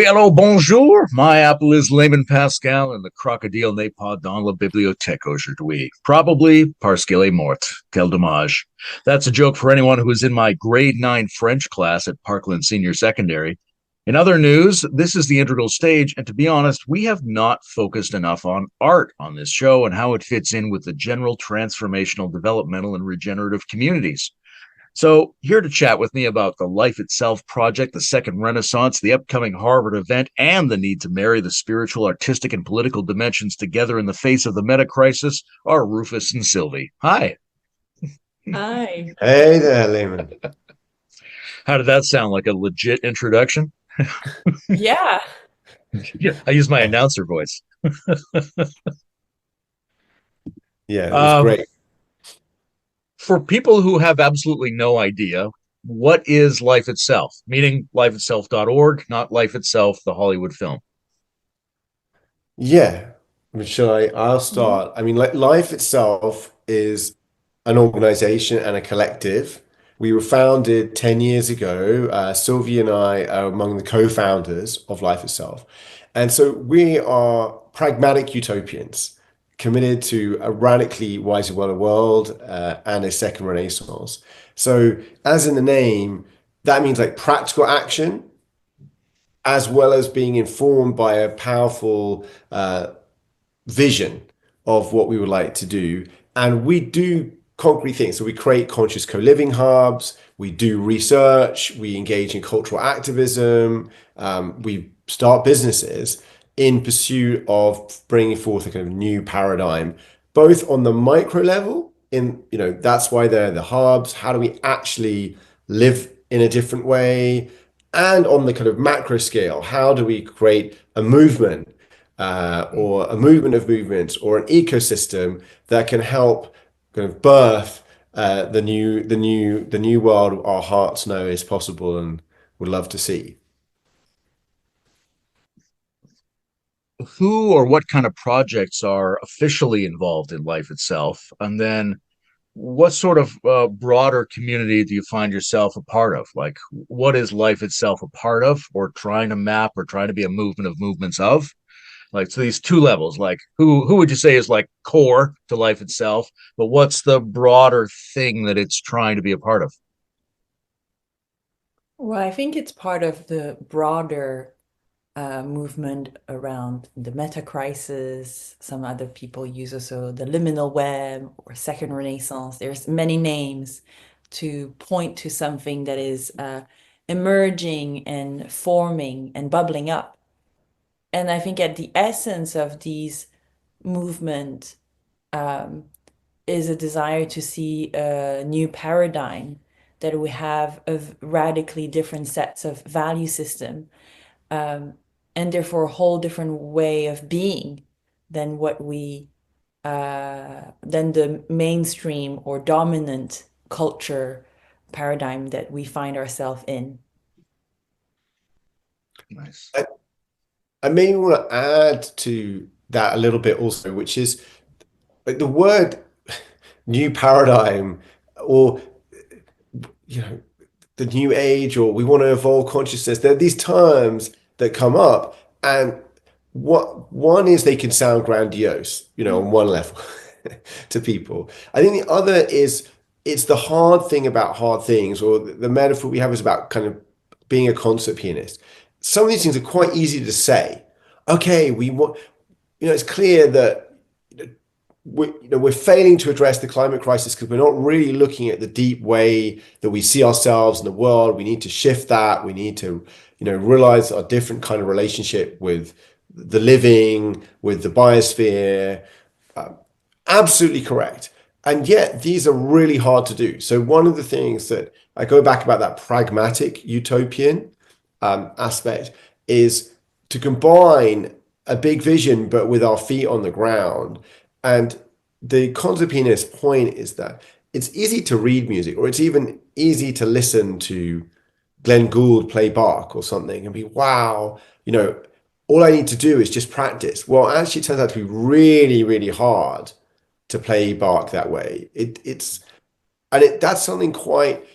hello, bonjour. My apple is Layman Pascal, and the crocodile n'est pas dans la bibliothèque aujourd'hui. Probably parce qu'il est mort. Quel dommage. That's a joke for anyone who was in my grade 9 French class at Parkland Senior Secondary. In other news, this is the integral stage, and to be honest, we have not focused enough on art on this show and how it fits in with the general transformational, developmental, and regenerative communities. So, here to chat with me about the Life Itself project, the Second Renaissance, the upcoming Harvard event, and the need to marry the spiritual, artistic, and political dimensions together in the face of the meta crisis are Rufus and Sylvie. Hi. Hi. Hey there, Layman. How did that sound? Like a legit introduction? Yeah. Yeah, I use my announcer voice. Yeah, it was great. For people who have absolutely no idea, what is Life Itself? Meaning lifeitself.org, not Life Itself, the Hollywood film. Yeah, I'll start. I mean, like Life Itself is an organization and a collective. We were founded 10 years ago. Sylvie and I are among the co-founders of Life Itself. And so we are pragmatic utopians committed to a radically wiser world and a second renaissance. So as in the name, that means like practical action as well as being informed by a powerful vision of what we would like to do. And we do concrete things. So we create conscious co-living hubs, we do research, we engage in cultural activism, we start businesses in pursuit of bringing forth a kind of new paradigm, both on the micro level, that's why they're the hubs. How do we actually live in a different way? And on the kind of macro scale, how do we create a movement or a movement of movements or an ecosystem that can help kind of birth the new world our hearts know is possible and would love to see. Who or what kind of projects are officially involved in Life Itself? And then what sort of broader community do you find yourself a part of? Like, what is Life Itself a part of, or trying to map, or trying to be a movement of movements of? Like, so these two levels, like who would you say is like core to Life Itself, but what's the broader thing that it's trying to be a part of? Well, I think it's part of the broader movement around the meta crisis. Some other people use also the liminal web or second renaissance. There's many names to point to something that is emerging and forming and bubbling up. And I think at the essence of these movement is a desire to see a new paradigm, that we have of radically different sets of value system, and therefore a whole different way of being than what we than the mainstream or dominant culture paradigm that we find ourselves in. Nice. I may want to add to that a little bit also, which is like the word new paradigm, or the new age, or we want to evolve consciousness. There are these terms that come up, and what one is they can sound grandiose, on one level to people. I think the other is it's the hard thing about hard things, or the metaphor we have is about kind of being a concert pianist. Some of these things are quite easy to say. Okay, we want, it's clear that we're failing to address the climate crisis because we're not really looking at the deep way that we see ourselves in the world. We need to shift that. We need to, realize our different kind of relationship with the living, with the biosphere. Absolutely correct. And yet these are really hard to do. So one of the things that I go back about that pragmatic utopian aspect is to combine a big vision, but with our feet on the ground. And the concert pianist's point is that it's easy to read music, or it's even easy to listen to Glenn Gould play Bach or something and be, wow, all I need to do is just practice. Well, actually, it turns out to be really, really hard to play Bach that way. That's something quite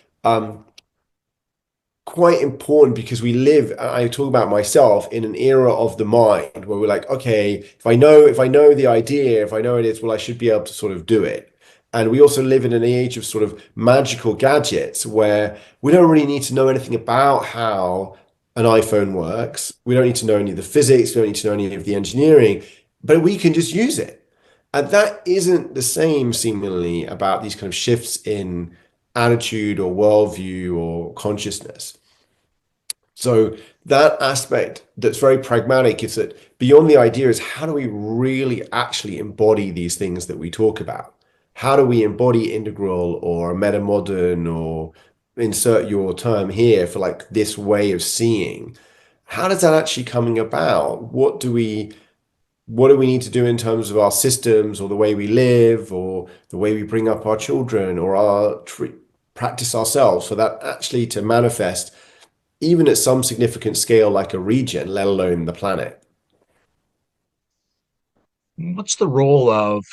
quite important because we live, I talk about myself, in an era of the mind where we're like, okay, if I know the idea, if I know it is, well, I should be able to sort of do it. And we also live in an age of sort of magical gadgets where we don't really need to know anything about how an iPhone works. We don't need to know any of the physics. We don't need to know any of the engineering, but we can just use it. And that isn't the same, seemingly, about these kind of shifts in attitude or worldview or consciousness. So that aspect that's very pragmatic is that beyond the idea is how do we really actually embody these things that we talk about? How do we embody integral or metamodern, or insert your term here for like this way of seeing? How does that actually coming about? What do we need to do in terms of our systems or the way we live or the way we bring up our children or our practice ourselves for that actually to manifest even at some significant scale like a region, let alone the planet? What's the role of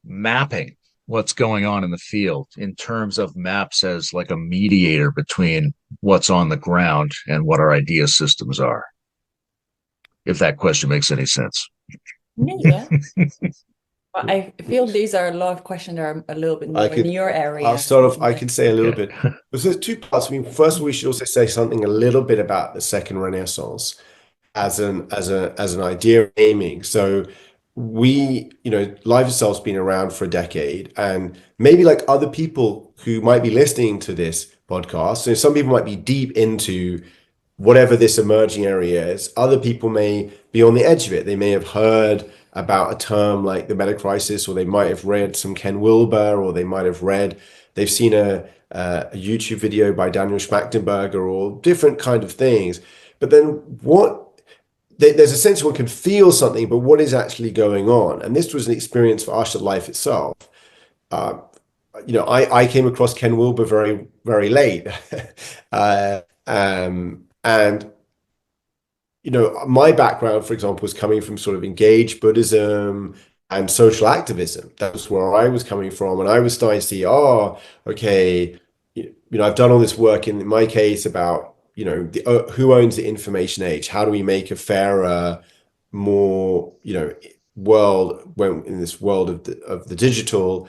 mapping what's going on in the field in terms of maps as like a mediator between what's on the ground and what our idea systems are? If that question makes any sense. Yeah. Well, I feel these are a lot of questions that are a little bit more in your area. I'll start off. I can say a little bit. There's two parts. I mean, first of all, we should also say something a little bit about the Second Renaissance as an idea of naming. So life itself's been around for a decade, and maybe like other people who might be listening to this podcast, so some people might be deep into whatever this emerging area is. Other people may be on the edge of it. They may have heard about a term like the meta crisis, or they might have read some Ken Wilber, or they've seen a YouTube video by Daniel Schmachtenberger, or different kind of things. But then there's a sense one can feel something, but what is actually going on? And this was an experience for us at life itself. I came across Ken Wilber very, very late. And my background, for example, was coming from sort of engaged Buddhism and social activism. That was where I was coming from. And I was starting to see, okay, I've done all this work in my case about, who owns the information age? How do we make a fairer, more, world when in this world of the digital?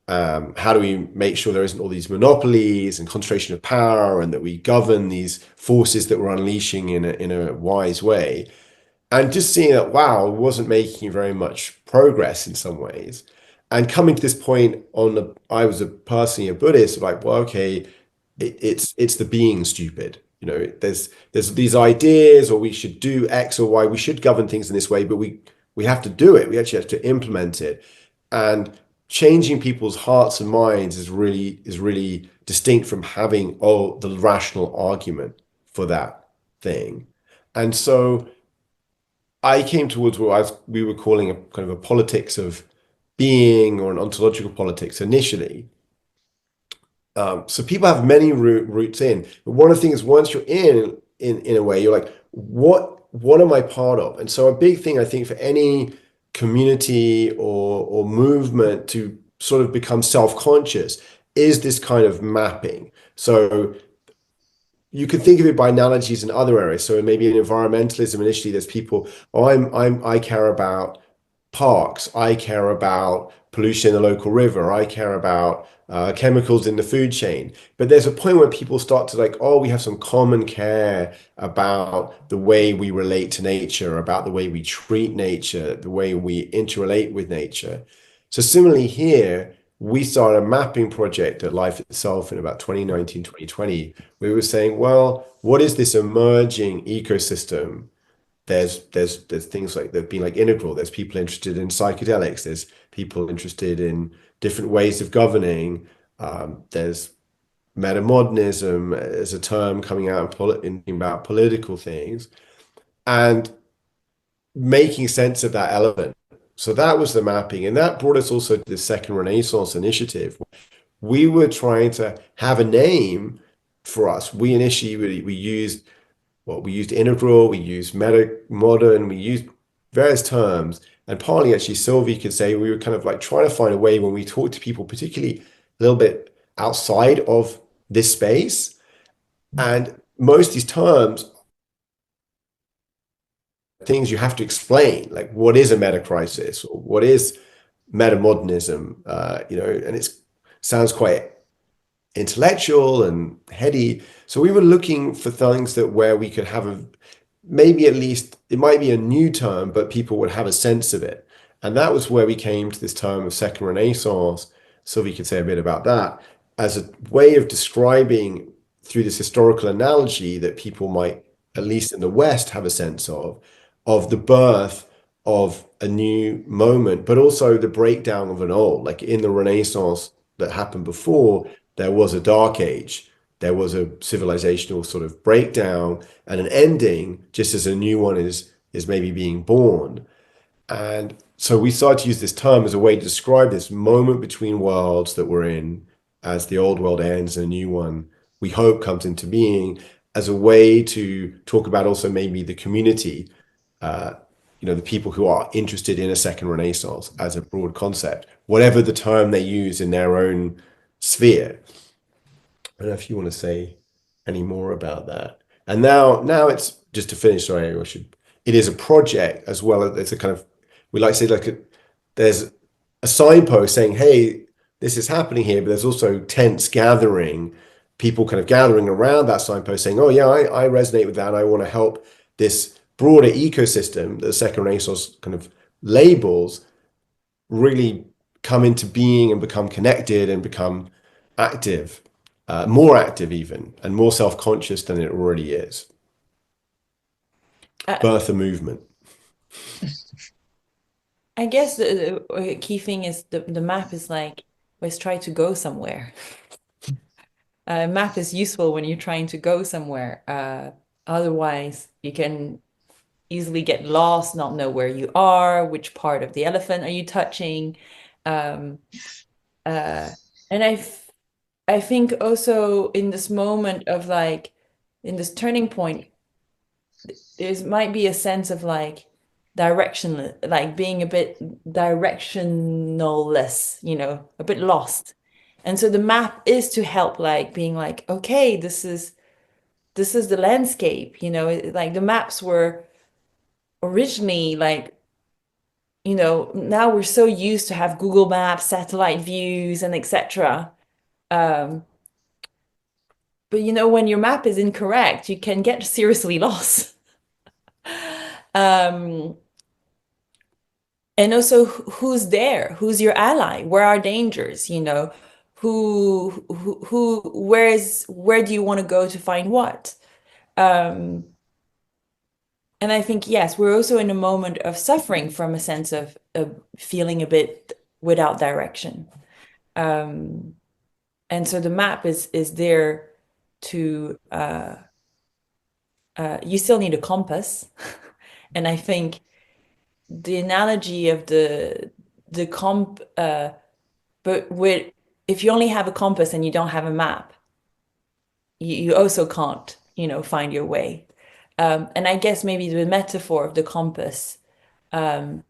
How do we make sure there isn't all these monopolies and concentration of power, and that we govern these forces that we're unleashing in a wise way? And just seeing that, wow, it wasn't making very much progress in some ways. And coming to this point I was personally a Buddhist, like, well, okay, it's the being stupid. There's these ideas, or we should do X or Y, we should govern things in this way, but we have to do it. We actually have to implement it. And changing people's hearts and minds is really distinct from having the rational argument for that thing. And so I came towards what we were calling a kind of a politics of being, or an ontological politics initially. So people have many routes in, but one of the things, once you're in a way, you're like, what am I part of? And so a big thing, I think, for any community or movement to sort of become self-conscious is this kind of mapping. So you can think of it by analogies in other areas. So maybe in environmentalism, initially there's people, I care about parks, I care about pollution in the local river, I care about chemicals in the food chain. But there's a point where people start to like, we have some common care about the way we relate to nature, about the way we treat nature, the way we interrelate with nature. So similarly here, we started a mapping project at Life Itself in about 2019, 2020. We were saying, well, what is this emerging ecosystem? There's things like there've been like integral. There's people interested in psychedelics. There's people interested in different ways of governing. There's metamodernism as a term coming out about political things, and making sense of that element. So that was the mapping, and that brought us also to the Second Renaissance initiative. We were trying to have a name for us. We initially we used integral, we used meta modern, we used various terms, and partly actually Sylvie could say we were kind of like trying to find a way when we talk to people, particularly a little bit outside of this space, And most of these terms, things you have to explain, like what is a meta crisis or what is metamodernism, and it sounds quite intellectual and heady. So we were looking for things that where we could have maybe at least it might be a new term, but people would have a sense of it. And that was where we came to this term of Second Renaissance. Sylvie could say a bit about that as a way of describing through this historical analogy that people might, at least in the West, have a sense of the birth of a new moment, but also the breakdown of an old. Like in the Renaissance that happened before, there was a dark age, there was a civilizational sort of breakdown and an ending, just as a new one is maybe being born. And so we started to use this term as a way to describe this moment between worlds that we're in as the old world ends and a new one, we hope, comes into being, as a way to talk about also maybe the community, the people who are interested in a second Renaissance as a broad concept, whatever the term they use in their own sphere. I don't know if you want to say any more about that. And now it's just to finish. Sorry, it is a project as well as it's a kind of, we like to say there's a signpost saying, hey, this is happening here, but there's also tents gathering, people kind of gathering around that signpost saying, oh yeah, I resonate with that. I want to help this broader ecosystem that the Second Renaissance kind of labels really come into being and become connected and become active, more active even, and more self-conscious than it already is. Birth a movement. I guess the key thing is the map is like, let's try to go somewhere. Map is useful when you're trying to go somewhere. Otherwise, you can easily get lost, not know where you are, which part of the elephant are you touching. And I think also in this moment of like, in this turning point, there might be a sense of like direction, like being a bit directionless, a bit lost. And so the map is to help, like being like, okay, this is the landscape, like the maps were originally like, now we're so used to have Google Maps, satellite views, and etc. But when your map is incorrect, you can get seriously lost. And also, who's there? Who's your ally? Where are dangers? Where do you want to go to find what? And I think, yes, we're also in a moment of suffering from a sense of feeling a bit without direction. And so the map is there to, you still need a compass. And I think the analogy of the comp, but if you only have a compass and you don't have a map, you also can't, find your way. And I guess maybe the metaphor of the compass, or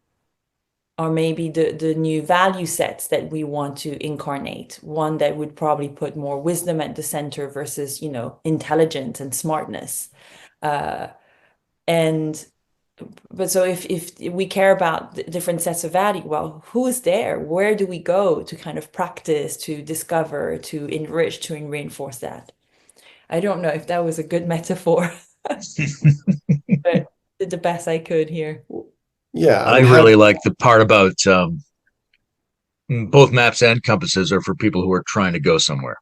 maybe the new value sets that we want to incarnate, one that would probably put more wisdom at the center versus, intelligence and smartness. But so if we care about the different sets of value, well, who is there? Where do we go to kind of practice, to discover, to enrich, to reinforce that? I don't know if that was a good metaphor, but did the best I could here. Yeah, I really like the part about both maps and compasses are for people who are trying to go somewhere.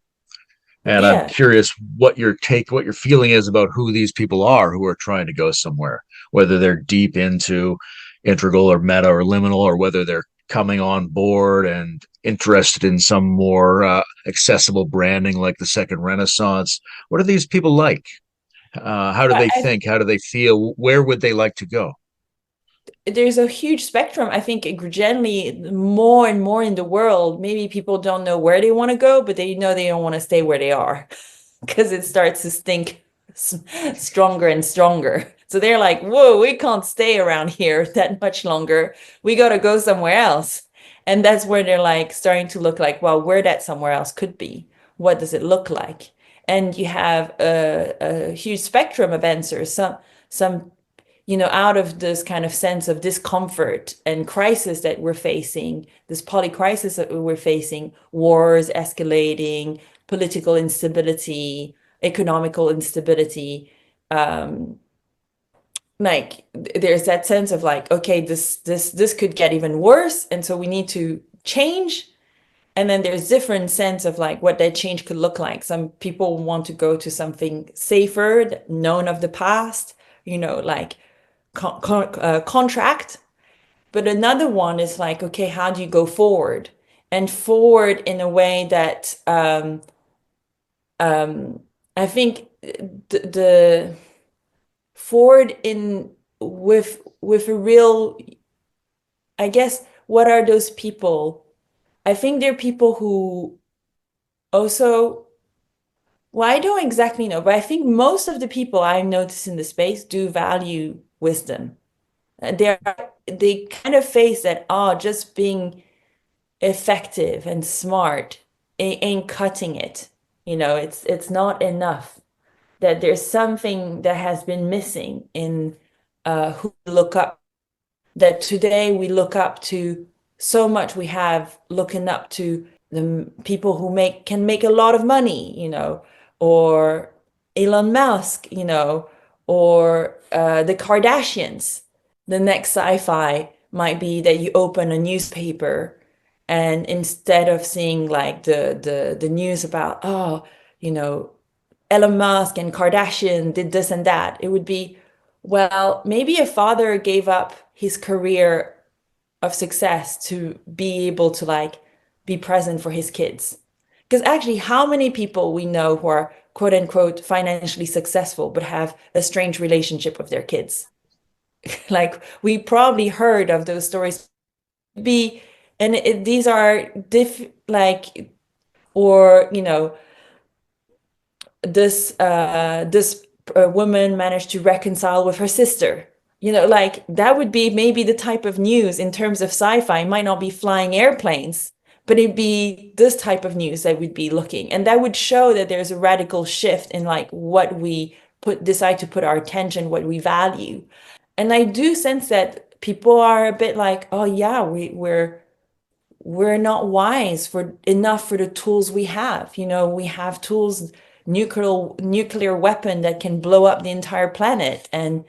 And I'm curious what your feeling is about who these people are who are trying to go somewhere, whether they're deep into integral or meta or liminal, or whether they're coming on board and interested in some more accessible branding like the Second Renaissance. What are these people like? How do they think? How do they feel? Where would they like to go? There's a huge spectrum. I think generally more and more in the world, maybe people don't know where they want to go, but they know they don't want to stay where they are because it starts to stink stronger and stronger. So they're like, whoa, we can't stay around here that much longer. We got to go somewhere else. And that's where they're like starting to look like, well, where that somewhere else could be. What does it look like? and you have a huge spectrum of answers. Some out of this kind of sense of discomfort and crisis that we're facing, this polycrisis that we're facing, wars escalating, political instability, economical instability, like there's that sense of like, okay, this could get even worse, and so we need to change. And then there's different sense of like what that change could look like. Some people want to go to something safer, known of the past, like contract. But another one is like, okay, how do you go forward? And forward in a way that I think the forward in with a real, I guess, what are those people? I think they're people who also, well, I don't exactly know, but I think most of the people I notice in the space do value wisdom. They kind of face that, oh, just being effective and smart ain't cutting it. It's not enough. That there's something that has been missing in who we look up. That today we look up to so much. We have looking up to the people who can make a lot of money, or Elon Musk, or the Kardashians. The next sci-fi might be that you open a newspaper, and instead of seeing like the news about, oh, Elon Musk and Kardashian did this and that, it would be, well, maybe a father gave up his career of success to be able to like be present for his kids. Because actually, how many people we know who are quote unquote financially successful but have a strange relationship with their kids? Like we probably heard of those stories. These are like, or this woman managed to reconcile with her sister. Like that would be maybe the type of news in terms of sci-fi. It might not be flying airplanes, but it'd be this type of news that we'd be looking. And that would show that there's a radical shift in like what we decide to put our attention, what we value. And I do sense that people are a bit like, oh yeah, we're not wise for enough for the tools we have. We have tools, nuclear weapon that can blow up the entire planet, and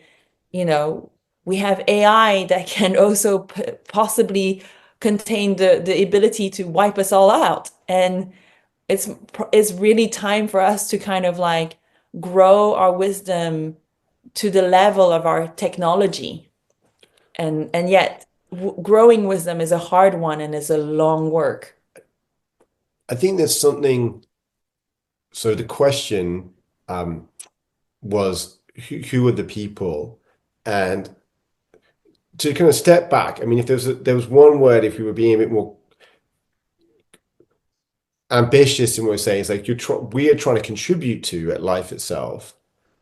we have AI that can also possibly contain the ability to wipe us all out. And it's really time for us to kind of like grow our wisdom to the level of our technology. And yet growing wisdom is a hard one and is a long work. I think there's something. So the question was who are the people, and to kind of step back. I mean, if there was one word, if we were being a bit more ambitious in what we're saying, it's like we are trying to contribute to at life itself.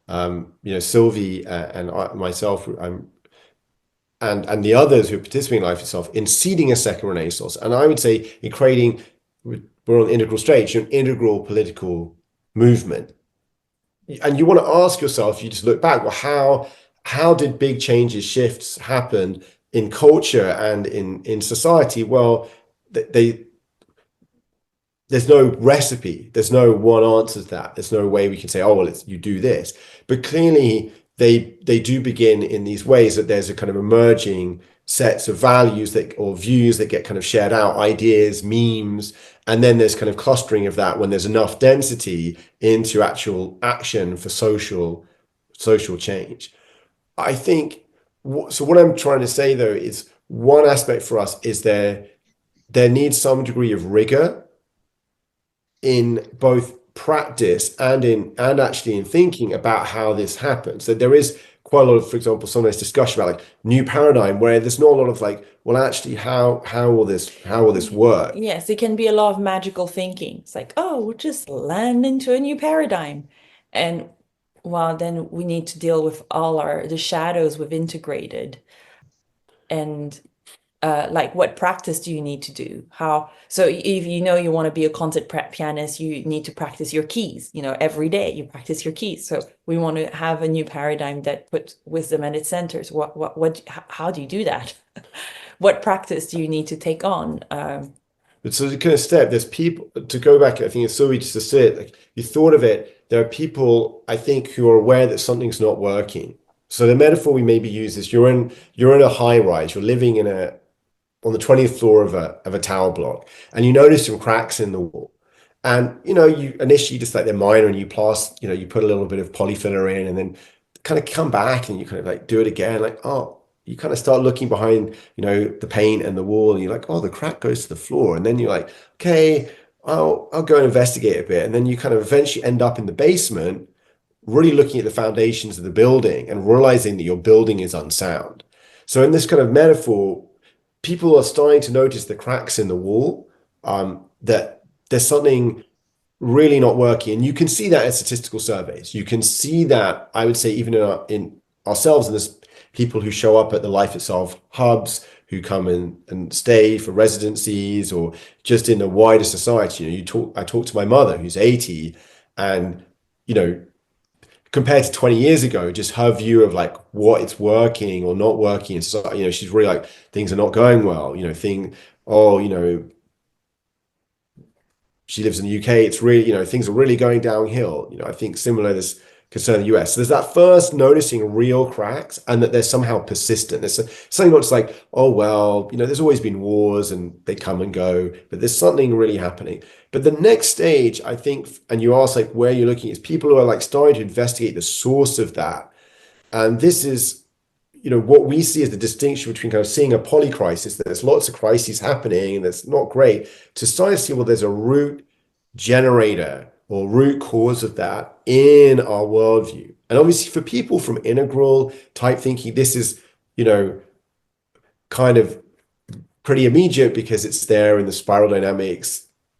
Sylvie and myself, and the others who are participating in life itself, in seeding a second renaissance. And I would say in creating, we're on the integral stage, an integral political movement. And you want to ask yourself, you just look back, well, how did big changes, shifts happen in culture and in society? Well, there's no recipe. There's no one answer to that. There's no way we can say, oh, well, you do this. But clearly, they do begin in these ways, that there's a kind of emerging sets of values or views that get kind of shared out, ideas, memes, and then there's kind of clustering of that when there's enough density into actual action for social change. I think, so what I'm trying to say though is one aspect for us is there needs some degree of rigor in both practice and actually in thinking about how this happens. So there is quite a lot of, for example, some of this discussion about like new paradigm, where there's not a lot of like, well, actually, how will this work? Yes, it can be a lot of magical thinking. It's like, oh, we'll just land into a new paradigm. And well, then we need to deal with all the shadows we've integrated. And like what practice do you need to do? So if you know you want to be a concert pianist, you need to practice your keys, every day you practice your keys. So we want to have a new paradigm that puts wisdom at its centers. How do you do that? What practice do you need to take on? But so the kind of step, there's people, to go back, I think it's Sylvie just to say it, like you thought of it, there are people, I think, who are aware that something's not working. So the metaphor we maybe use is you're in a high rise, you're living on the 20th floor of a tower block, and you notice some cracks in the wall. And you initially just like they're minor and you plaster, you put a little bit of polyfiller in and then kind of come back and you kind of like do it again, like, oh, you kind of start looking behind, the paint and the wall, and you're like, oh, the crack goes to the floor. And then you're like, okay, I'll go and investigate a bit. And then you kind of eventually end up in the basement, really looking at the foundations of the building and realizing that your building is unsound. So in this kind of metaphor, people are starting to notice the cracks in the wall, that there's something really not working. And you can see that in statistical surveys. You can see that, I would say, even in ourselves, and there's people who show up at the Life Itself hubs, who come in and stay for residencies, or just in the wider society. I talk to my mother who's 80, and compared to 20 years ago, just her view of like what it's working or not working. And so, she's really like, things are not going well, she lives in the UK. It's really, things are really going downhill. I think similar this concern in the US. So there's that first noticing real cracks and that they're somehow persistent. There's something not just like, oh, well, there's always been wars and they come and go, but there's something really happening. But the next stage, I think, and you ask like where you're looking, is people who are like starting to investigate the source of that. And this is, what we see as the distinction between kind of seeing a polycrisis, that there's lots of crises happening and that's not great, to start to see, well, there's a root generator or root cause of that in our worldview. And obviously for people from integral type thinking, this is, kind of pretty immediate because it's there in the spiral dynamics /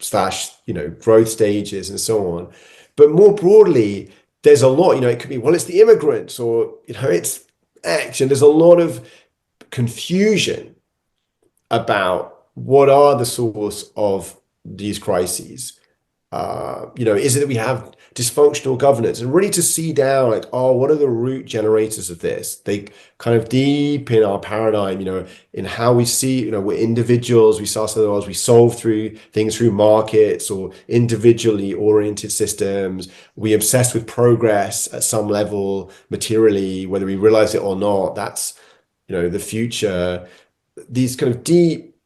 growth stages and so on. But more broadly, there's a lot, it could be, well, it's the immigrants, or, it's X. And there's a lot of confusion about what are the source of these crises. Is it that we have dysfunctional governance, and really to see down like, oh, what are the root generators of this? They kind of deep in our paradigm, in how we see, we're individuals, we start ourselves, we solve things through markets or individually oriented systems. We obsess with progress at some level materially, whether we realize it or not. That's, the future. These kind of deep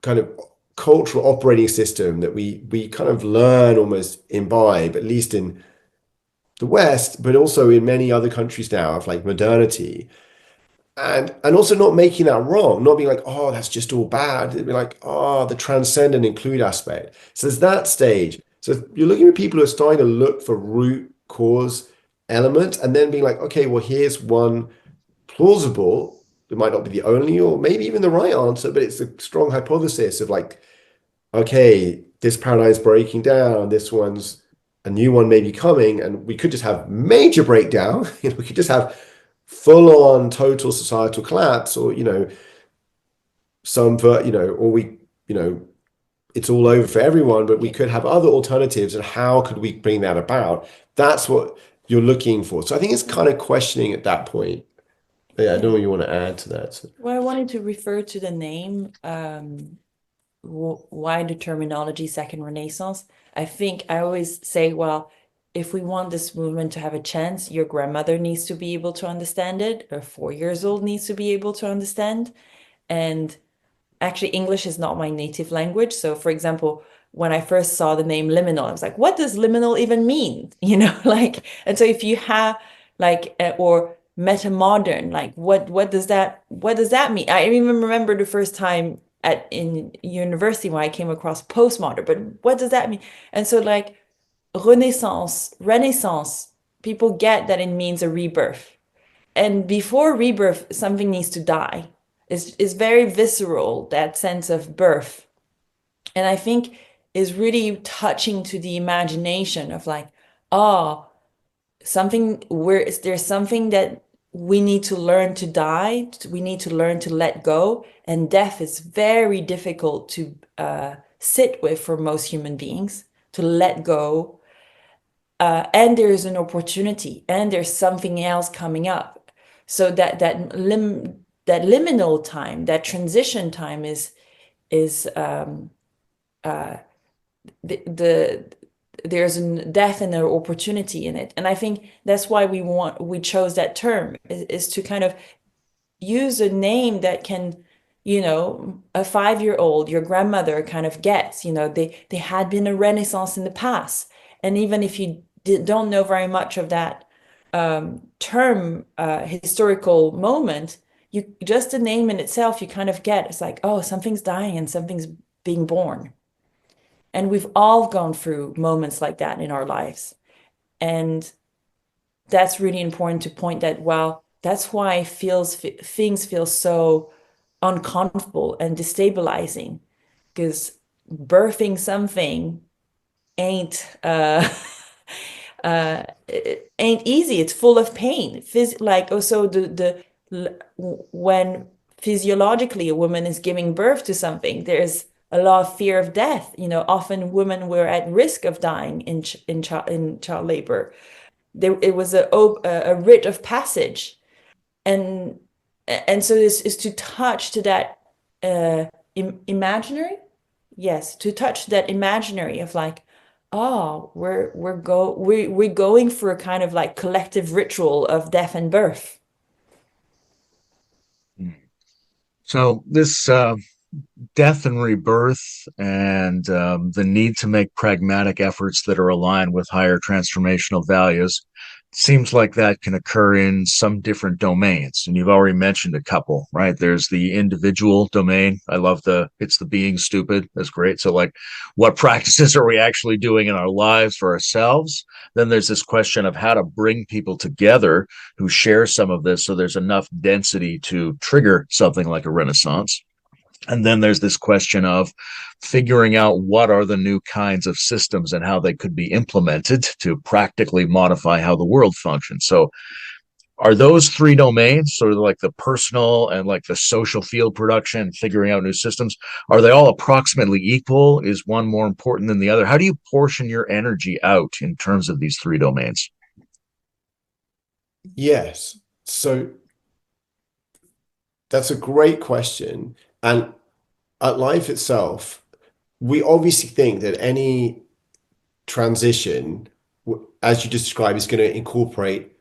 kind of cultural operating system that we kind of learn, almost imbibe, at least in the West, but also in many other countries now, of like modernity, and also not making that wrong, not being like, oh, that's just all bad. It'd be like, oh, the transcend and include aspect. So there's that stage. So you're looking at people who are starting to look for root cause elements, and then being like, okay, well, here's one plausible. It might not be the only or maybe even the right answer, but it's a strong hypothesis of like, okay, this paradigm's breaking down, this one's a new one may be coming, and we could just have major breakdown. We could just have full-on total societal collapse, or it's all over for everyone. But we could have other alternatives, and how could we bring that about? That's what you're looking for. So I think it's kind of questioning at that point. Yeah, I don't know what you want to add to that. Well, I wanted to refer to the name. Why the terminology Second Renaissance? I think I always say, well, if we want this movement to have a chance, your grandmother needs to be able to understand it, or 4 years old needs to be able to understand. And actually, English is not my native language. So, for example, when I first saw the name liminal, I was like, what does liminal even mean? And so if you have or metamodern, like what does that mean? I even remember the first time in university when I came across postmodern, but what does that mean? And so like Renaissance, people get that it means a rebirth. And before rebirth, something needs to die. It's very visceral, that sense of birth. And I think is really touching to the imagination of like, oh, there's something that we need to learn to die. We need to learn to let go. And death is very difficult to sit with for most human beings, to let go. And there's an opportunity, and there's something else coming up. So that liminal time, that transition time is there's a death and an opportunity in it. And I think that's why we chose that term, is to kind of use a name that can, a 5-year-old, your grandmother kind of gets, they had been a renaissance in the past. And even if you don't know very much of that term, historical moment, you just the name in itself, you kind of get, it's like, oh, something's dying and something's being born. And we've all gone through moments like that in our lives. And that's really important to point that, well, that's why things feel so uncomfortable and destabilizing, because birthing something ain't it ain't easy. It's full of pain. When physiologically a woman is giving birth to something, there's a lot of fear of death. Often women were at risk of dying in child labor. It was a rite of passage, and so this is to touch to that imaginary, yes, to touch that imaginary of like, oh, we're going for a kind of like collective ritual of death and birth. So this death and rebirth, and the need to make pragmatic efforts that are aligned with higher transformational values, seems like that can occur in some different domains. And you've already mentioned a couple, right? There's the individual domain. I love it's the being stupid. That's great. So like, what practices are we actually doing in our lives for ourselves? Then there's this question of how to bring people together who share some of this, so there's enough density to trigger something like a renaissance. And then there's this question of figuring out what are the new kinds of systems and how they could be implemented to practically modify how the world functions. So are those three domains, sort of like the personal and like the social field production, figuring out new systems, are they all approximately equal? Is one more important than the other? How do you portion your energy out in terms of these three domains? Yes. So that's a great question. And at life itself, we obviously think that any transition, as you describe, is going to incorporate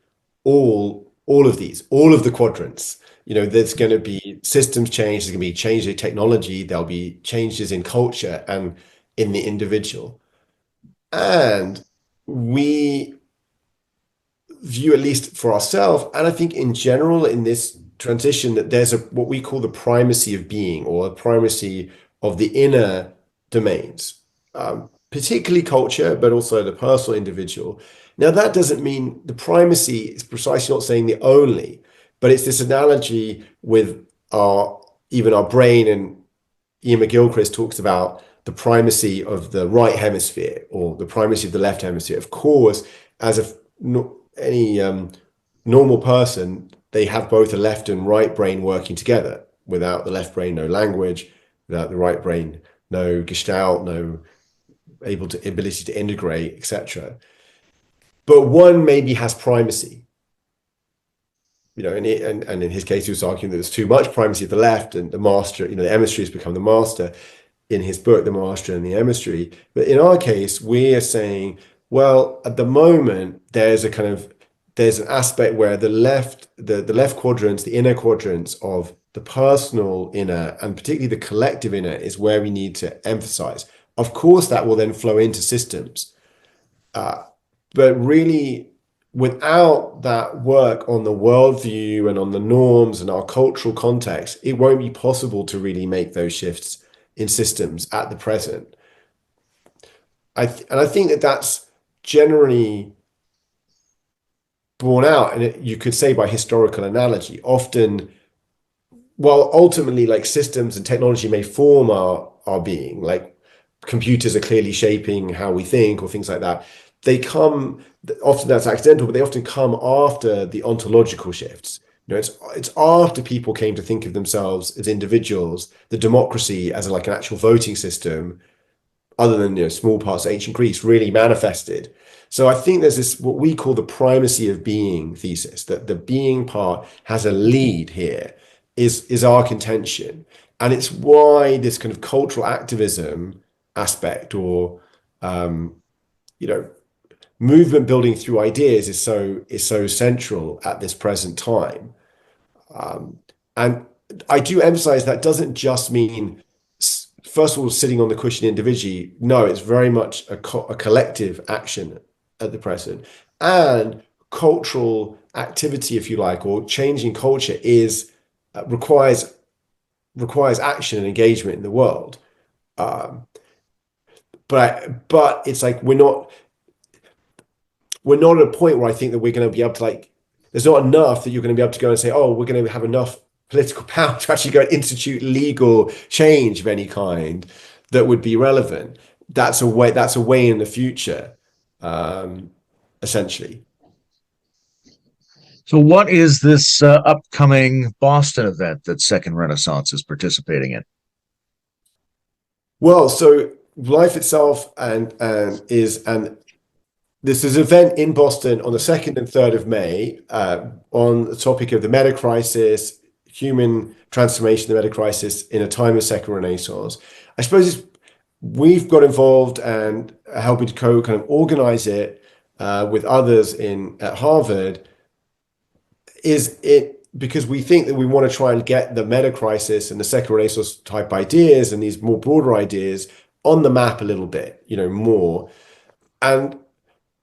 all of the quadrants. There's going to be systems change, there's going to be change in technology, there'll be changes in culture and in the individual. And we view, at least for ourselves, and I think in general in this transition, that there's what we call the primacy of being, or a primacy of the inner domains, particularly culture, but also the personal individual. Now, that doesn't mean the primacy is precisely not saying the only, but it's this analogy with even our brain. And Ian McGilchrist talks about the primacy of the right hemisphere or the primacy of the left hemisphere. Of course, as any normal person, they have both a left and right brain working together. Without the left brain, no language. Without the right brain, no gestalt, no ability to integrate, etc. But one maybe has primacy. And in his case, he was arguing that there's too much primacy of the left, and the master, the emissary has become the master. In his book, The Master and the Emissary. But in our case, we are saying, well, at the moment, there's an aspect where the left quadrants, the inner quadrants of the personal inner, and particularly the collective inner, is where we need to emphasize. Of course, that will then flow into systems. But really, without that work on the worldview and on the norms and our cultural context, it won't be possible to really make those shifts in systems at the present. I think that that's generally borne out, and you could say by historical analogy, often, while ultimately like systems and technology may form our being, like computers are clearly shaping how we think or things like that, they come, often that's accidental, but they often come after the ontological shifts. It's after people came to think of themselves as individuals, the democracy as like an actual voting system, other than small parts of ancient Greece, really manifested. So I think there's this what we call the primacy of being thesis, that the being part has a lead here, is our contention. And it's why this kind of cultural activism aspect, or movement building through ideas, is so central at this present time. And I do emphasize that doesn't just mean, first of all, sitting on the cushion individually. No, it's very much a collective action at the present. And cultural activity, if you like, or changing culture requires action and engagement in the world. But it's like we're not at a point where I think that we're going to be able to, there's not enough that you're going to be able to go and say, oh, we're going to have enough political power to actually go and institute legal change of any kind that would be relevant. That's a way in the future, essentially. So what is this upcoming Boston event that Second Renaissance is participating in? Well, so life itself this is an event in Boston on the 2nd and 3rd of May, on the topic of the meta crisis, human transformation, the meta crisis in a time of Second Renaissance. I suppose we've got involved and helping to kind of organize it with others at Harvard. Is it because we think that we want to try and get the meta crisis and the Second Renaissance type ideas and these more broader ideas on the map a little bit, more. And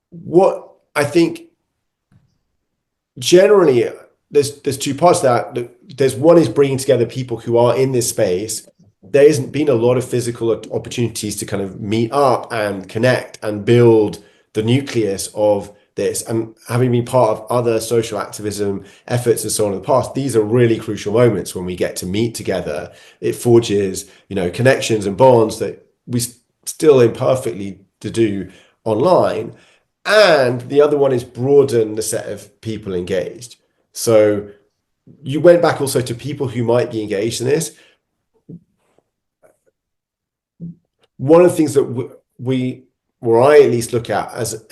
what I think generally, there's two parts to that. There's one is bringing together people who are in this space. There hasn't been a lot of physical opportunities to kind of meet up and connect and build the nucleus of this. And having been part of other social activism efforts and so on in the past, these are really crucial moments when we get to meet together. It forges, connections and bonds that we still imperfectly to do online. And the other one is broaden the set of people engaged. So you went back also to people who might be engaged in this. One of the things that I at least look at as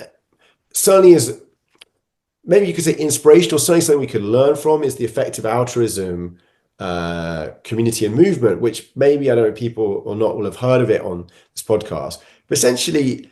certainly as maybe you could say inspirational, certainly something we could learn from, is the effective altruism community and movement, which maybe I don't know people or not will have heard of it on this podcast. But essentially,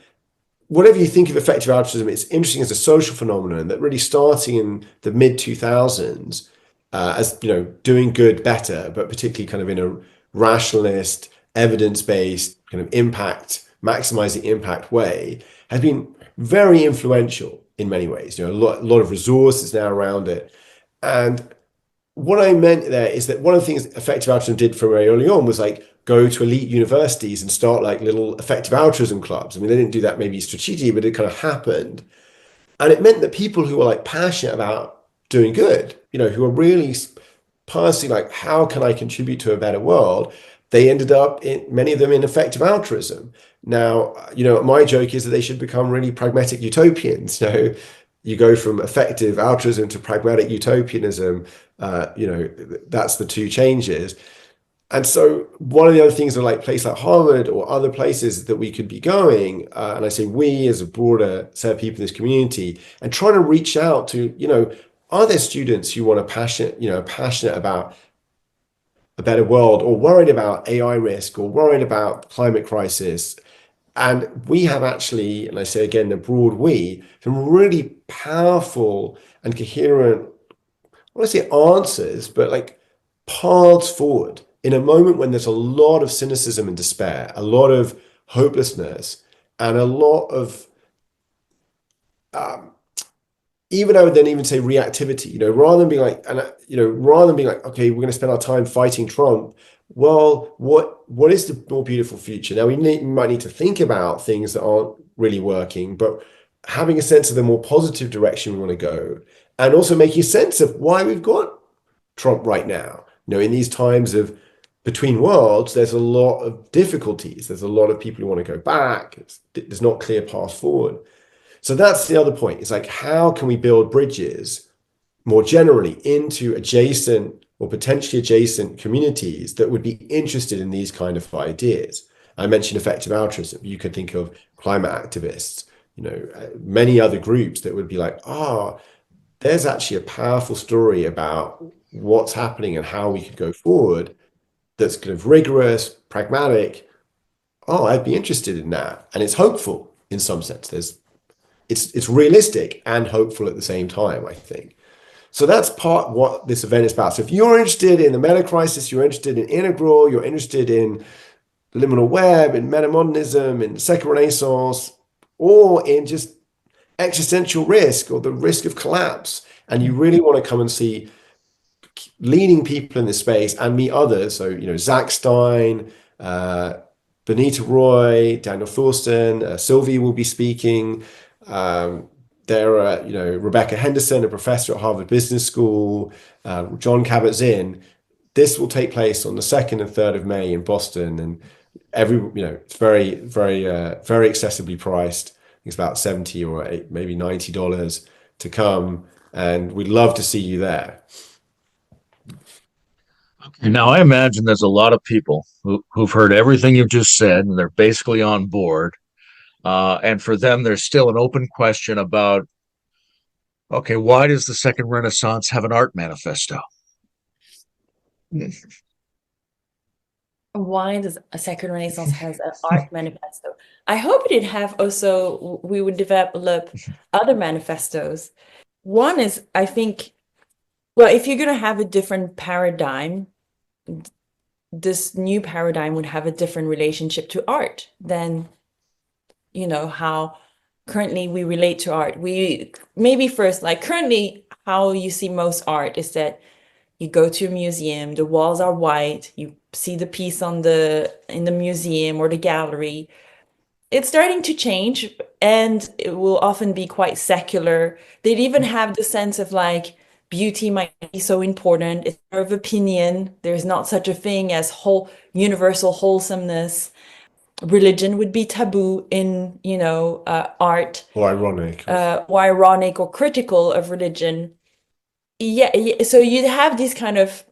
whatever you think of effective altruism, it's interesting as a social phenomenon that really starting in the mid 2000s as doing good better, but particularly kind of in a rationalist, evidence-based kind of maximizing impact way, has been very influential in many ways. A lot of resources now around it. And what I meant there is that one of the things effective altruism did from very early on was go to elite universities and start little effective altruism clubs. I mean, they didn't do that maybe strategically, but it kind of happened. And it meant that people who were passionate about doing good, who are really personally how can I contribute to a better world? They ended up many of them in effective altruism. Now, my joke is that they should become really pragmatic utopians. You go from effective altruism to pragmatic utopianism. That's the two changes. And so one of the other things are places like Harvard or other places that we could be going, and I say we as a broader set of people in this community, and trying to reach out to, are there students who want passionate about a better world, or worried about AI risk, or worried about climate crisis? And we have actually, and I say again, the broad we, some really powerful and coherent, I want to say answers, but paths forward in a moment when there's a lot of cynicism and despair, a lot of hopelessness, and a lot of, even I would then even say reactivity, rather than being okay, we're going to spend our time fighting Trump. Well, what is the more beautiful future? Now we might need to think about things that aren't really working, but having a sense of the more positive direction we want to go, and also making sense of why we've got Trump right now. In these times of between worlds, there's a lot of difficulties. There's a lot of people who want to go back. There's not clear paths forward. So that's the other point. It's how can we build bridges more generally into adjacent or potentially adjacent communities that would be interested in these kind of ideas. I mentioned effective altruism. You could think of climate activists, many other groups that would be like, there's actually a powerful story about what's happening and how we could go forward that's kind of rigorous, pragmatic. I'd be interested in that. And it's hopeful in some sense. It's realistic and hopeful at the same time, I think. So that's part what this event is about. So if you're interested in the meta crisis, you're interested in integral, you're interested in liminal web, in metamodernism, in the second renaissance, or in just existential risk or the risk of collapse, and you really want to come and see leading people in this space and meet others. So, Zach Stein, Benita Roy, Daniel Thorsten, Sylvie will be speaking. There are, Rebecca Henderson, a professor at Harvard Business School, John Kabat-Zinn. This will take place on the 2nd and 3rd of May in Boston, and it's very, very, very accessibly priced. I think it's about $70 or maybe $90 to come, and we'd love to see you there. Okay, now I imagine there's a lot of people who've heard everything you've just said, and they're basically on board. And for them, there's still an open question about, okay, why does the Second Renaissance have an art manifesto? Why does a Second Renaissance has an art manifesto? I hope it'd have also, we would develop other manifestos. One is, I think, well, if you're going to have a different paradigm, this new paradigm would have a different relationship to art than, how currently we relate to art. We maybe first, like currently, how you see most art is that you go to a museum, the walls are white, you see the piece in the museum or the gallery. It's starting to change, and it will often be quite secular. They'd even have the sense of like beauty might be so important. It's of opinion. There's not such a thing as universal wholesomeness. Religion would be taboo in, art. Or ironic. Or ironic or critical of religion. Yeah, so you'd have these kind of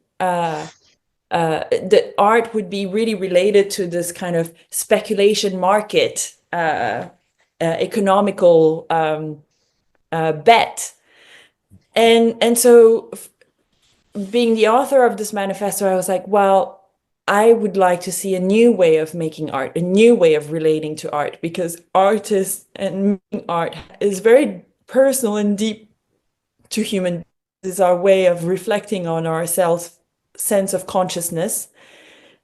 the art would be really related to this kind of speculation market, economical bet. And so being the author of this manifesto, I was like, well, I would like to see a new way of making art, a new way of relating to art, because artists and making art is very personal and deep to human beings. Is our way of reflecting on our sense of consciousness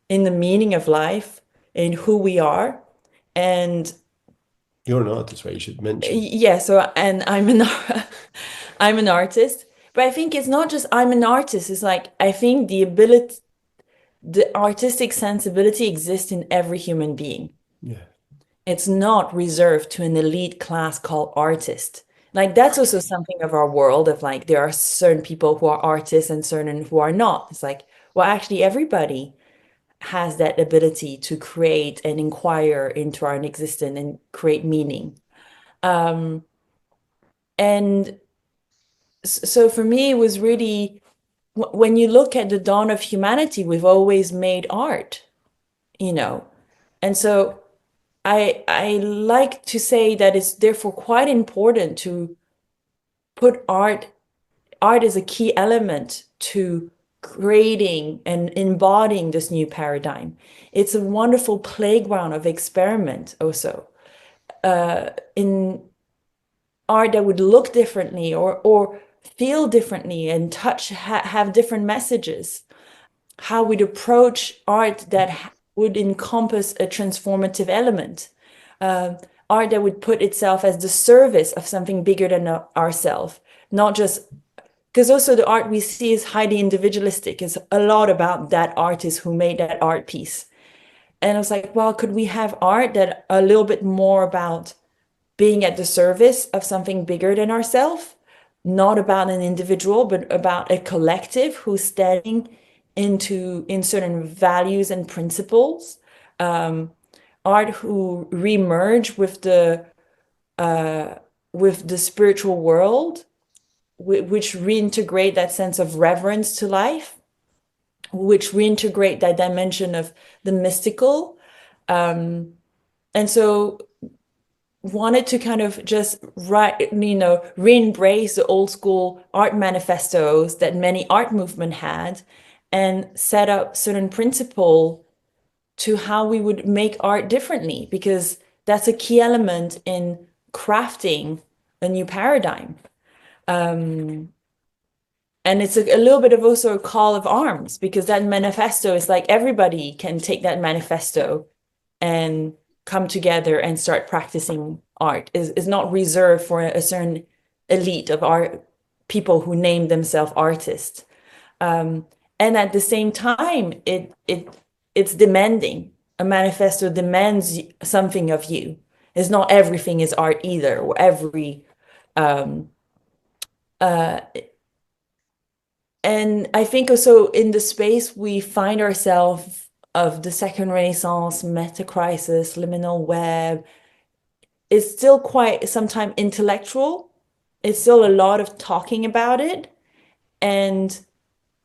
in the meaning of life, in who we are. And you're an artist, right? You should mention. Yeah, so and I'm an artist, but I think it's not just I'm an artist. It's like I think the artistic sensibility exists in every human being. Yeah. It's not reserved to an elite class called artist. Like that's also something of our world of like there are certain people who are artists and certain who are not. It's like, well, actually everybody has that ability to create and inquire into our existence and create meaning. And so for me, it was really, when you look at the dawn of humanity, we've always made art, and so I like to say that it's therefore quite important to put art as a key element to creating and embodying this new paradigm. It's a wonderful playground of experiment also, in art that would look differently or feel differently and have different messages. How we'd approach art that would encompass a transformative element, art that would put itself as the service of something bigger than ourselves, not just because also the art we see is highly individualistic. It's a lot about that artist who made that art piece. And I was like, well, could we have art that a little bit more about being at the service of something bigger than ourselves, not about an individual, but about a collective who's standing in certain values and principles, art who remerge with the spiritual world, which reintegrate that sense of reverence to life, which reintegrate that dimension of the mystical. And so wanted to kind of just re-embrace the old school art manifestos that many art movement had and set up certain principle to how we would make art differently, because that's a key element in crafting a new paradigm. And it's a little bit of also a call of arms, because that manifesto is like everybody can take that manifesto and come together and start practicing art. Is not reserved for a certain elite of art people who name themselves artists. And at the same time, it's demanding. A manifesto demands something of you. It's not everything is art either, or every and I think also in the space we find ourselves of the Second Renaissance, meta crisis, liminal web, it's still quite sometimes intellectual. It's still a lot of talking about it. And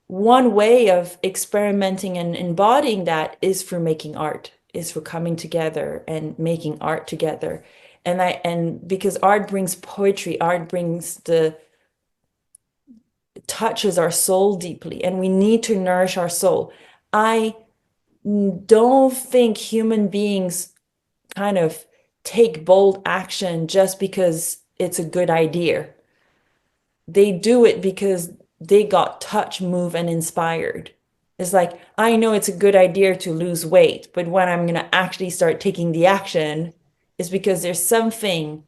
one way of experimenting and embodying that is through making art, is for coming together and making art together. And because art brings poetry, art brings touches our soul deeply, and we need to nourish our soul. I don't think human beings kind of take bold action just because it's a good idea. They do it because they got touched, moved, and inspired. It's like, I know it's a good idea to lose weight, but when I'm going to actually start taking the action, is because there's something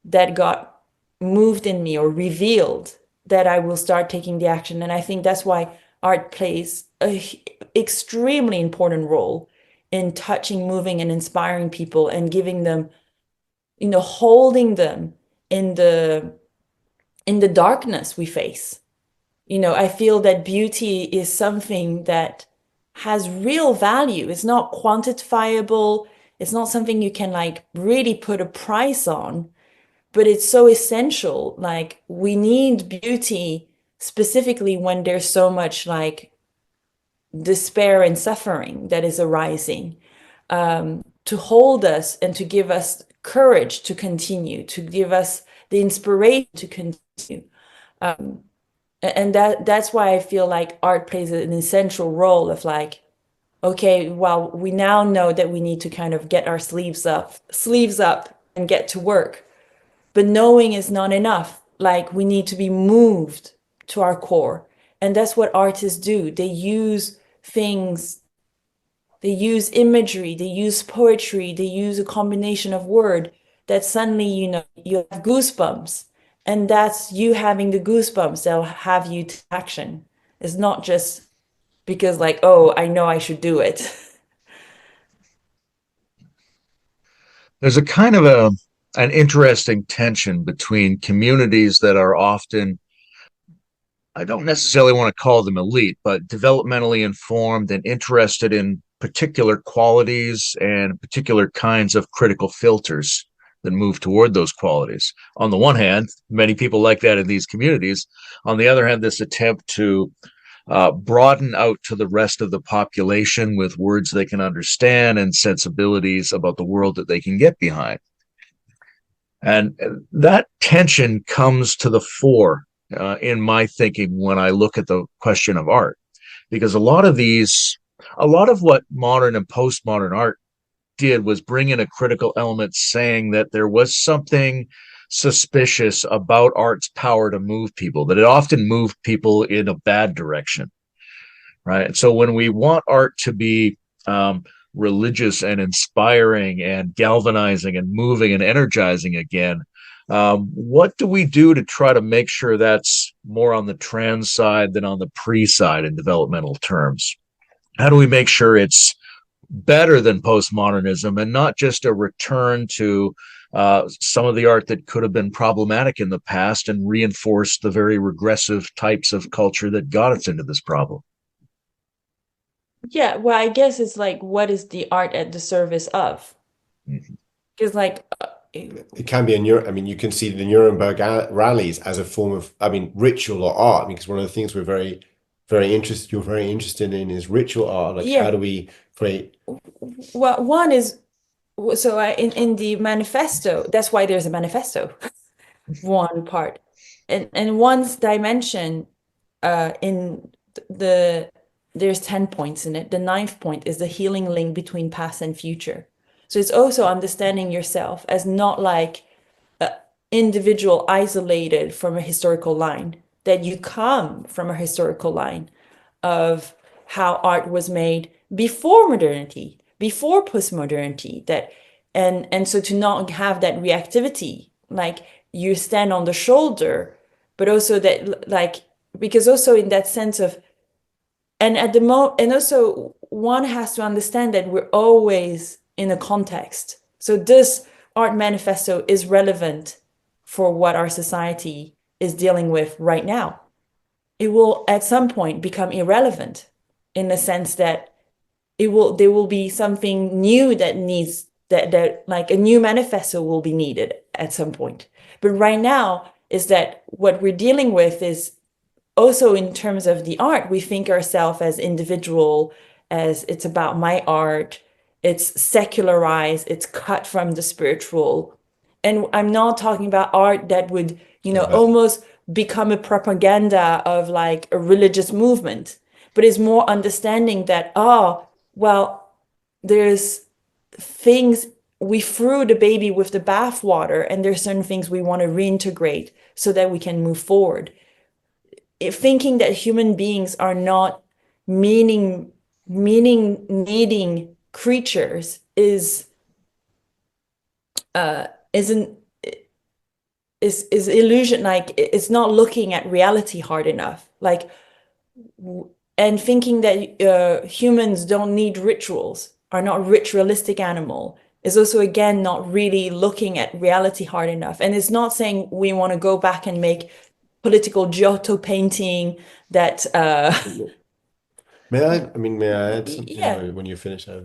that got moved in me or revealed that I will start taking the action. And I think that's why art plays an extremely important role in touching, moving, and inspiring people, and giving them, holding them in the darkness we face. I feel that beauty is something that has real value. It's not quantifiable. It's not something you can like really put a price on, but it's so essential. Like, we need beauty specifically when there's so much like despair and suffering that is arising, to hold us and to give us courage to continue, to give us the inspiration to continue. And that's why I feel like art plays an essential role of like, okay, well, we now know that we need to kind of get our sleeves up and get to work. But knowing is not enough. Like, we need to be moved to our core. And that's what artists do. They use things, they use imagery, they use poetry, they use a combination of word that suddenly, you have goosebumps. And that's you having the goosebumps that'll have you to action. It's not just because like, oh, I know I should do it. There's a kind of an interesting tension between communities that are often, I don't necessarily want to call them elite, but developmentally informed and interested in particular qualities and particular kinds of critical filters that move toward those qualities. On the one hand, many people like that in these communities. On the other hand, this attempt to broaden out to the rest of the population with words they can understand and sensibilities about the world that they can get behind. And that tension comes to the fore in my thinking when I look at the question of art, because a lot of what modern and postmodern art did was bring in a critical element saying that there was something suspicious about art's power to move people, that it often moved people in a bad direction, right? And so when we want art to be religious and inspiring and galvanizing and moving and energizing again, what do we do to try to make sure that's more on the trans side than on the pre side in developmental terms? How do we make sure it's better than postmodernism and not just a return to some of the art that could have been problematic in the past and reinforce the very regressive types of culture that got us into this problem? Yeah, well, I guess it's like, what is the art at the service of? Mhm. Because like It can be I mean, you can see the Nuremberg rallies as a form of, I mean, ritual or art, because one of the things you're very interested in is ritual art. Like, how yeah. do we create? Well, one is so in the manifesto. That's why there's a manifesto. One part, and one's dimension in there's 10 points in it. The ninth point is the healing link between past and future. So it's also understanding yourself as not like an individual isolated from a historical line, that you come from a historical line of how art was made before modernity, before postmodernity, and so to not have that reactivity, like you stand on the shoulder, but also that, like, because also in that sense of, and at the and also one has to understand that we're always in a context. So this art manifesto is relevant for what our society is dealing with right now. It will at some point become irrelevant, in the sense that there will be something new that needs that like a new manifesto will be needed at some point. But right now is that what we're dealing with is also in terms of the art, we think ourselves as individual, as it's about my art, it's secularized, it's cut from the spiritual. And I'm not talking about art that would, almost become a propaganda of like a religious movement, but it's more understanding that, oh, well, there's things, we threw the baby with the bathwater, and there's certain things we want to reintegrate so that we can move forward. Thinking that human beings are not meaning needing creatures isn't is illusion. Like, it's not looking at reality hard enough, like, and thinking that humans don't need rituals, are not ritualistic animal, is also again not really looking at reality hard enough. And it's not saying we want to go back and make political Giotto painting that May I add something yeah. when you finish? Yeah.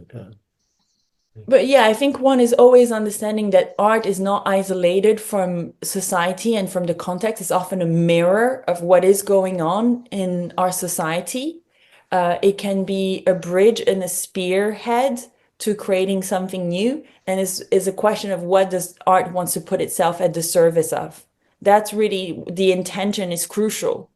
But yeah, I think one is always understanding that art is not isolated from society and from the context. It's often a mirror of what is going on in our society. It can be a bridge and a spearhead to creating something new, and is a question of what does art wants to put itself at the service of. That's really the intention is crucial.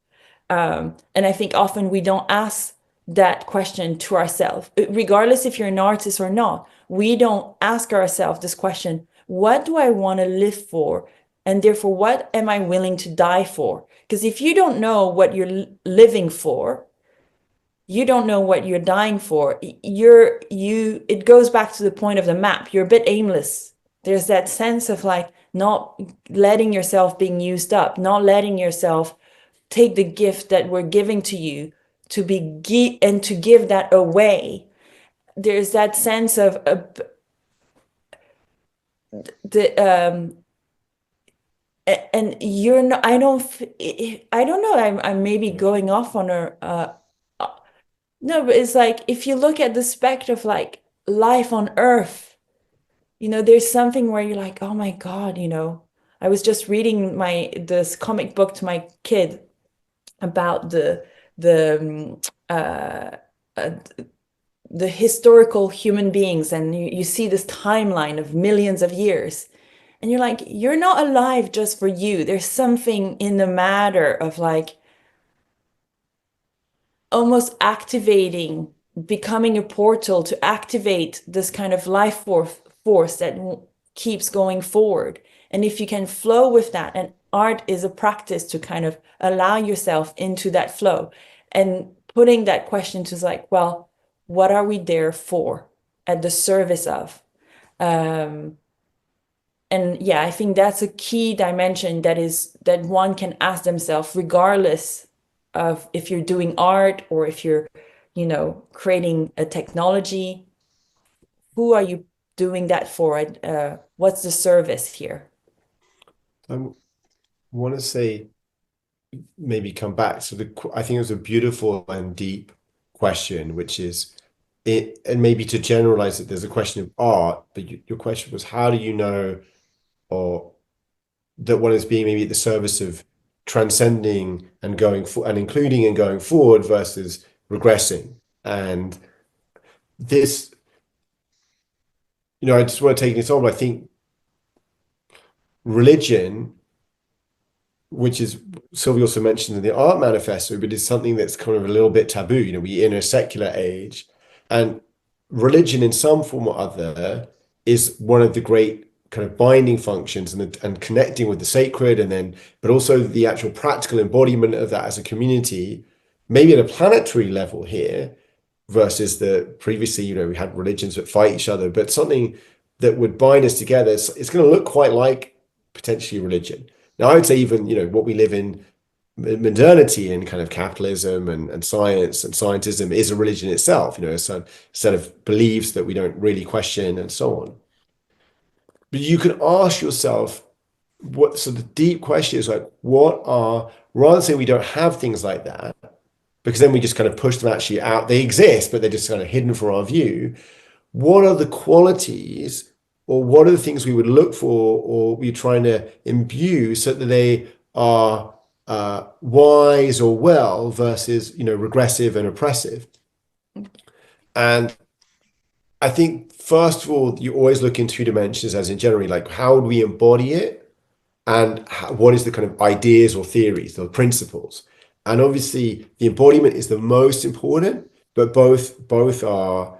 And I think often we don't ask that question to ourselves, regardless if you're an artist or not. We don't ask ourselves this question: what do I want to live for? And therefore, what am I willing to die for? Because if you don't know what you're living for, you don't know what you're dying for. It goes back to the point of the map. You're a bit aimless. There's that sense of like not letting yourself being used up, not letting yourself take the gift that we're giving to you and to give that away. There's that sense of and you're not, I don't know, I'm maybe going off on no, but it's like, if you look at the spectrum of like life on Earth, there's something where you're like, oh my God, I was just reading this comic book to my kid about the uh, the historical human beings, and you see this timeline of millions of years, and you're like, you're not alive just for you. There's something in the matter of like almost activating, becoming a portal to activate this kind of life force that keeps going forward. And if you can flow with that, and art is a practice to kind of allow yourself into that flow, and putting that question to like, well, what are we there for, at the service of? And yeah, I think that's a key dimension that one can ask themselves, regardless of if you're doing art or if you're, creating a technology. Who are you doing that for? What's the service here? I want to say, maybe come back to I think it was a beautiful and deep question, which is it, and maybe to generalize it, there's a question of art, but your question was, how do you know or that one is being maybe at the service of transcending and going for and including and going forward versus regressing. And this, I just want to take an example. I think religion, which is Sylvie also mentioned in the art manifesto, but is something that's kind of a little bit taboo. We're in a secular age, and religion in some form or other is one of the great kind of binding functions and connecting with the sacred, but also the actual practical embodiment of that as a community, maybe at a planetary level here, versus the previously, we had religions that fight each other, but something that would bind us together. It's going to look quite like potentially religion. Now, I would say even, what we live in modernity and kind of capitalism and science and scientism is a religion itself, a set of beliefs that we don't really question and so on. But you can ask yourself, so the deep question is like, rather than saying we don't have things like that, because then we just kind of push them actually out. They exist, but they're just kind of hidden from our view. What are the qualities, or what are the things we would look for, or we're trying to imbue so that they are wise or well versus, regressive and oppressive? And I think, first of all, you always look in two dimensions, as in generally, like how would we embody it, and what is the kind of ideas or theories or principles? And obviously, the embodiment is the most important, but both are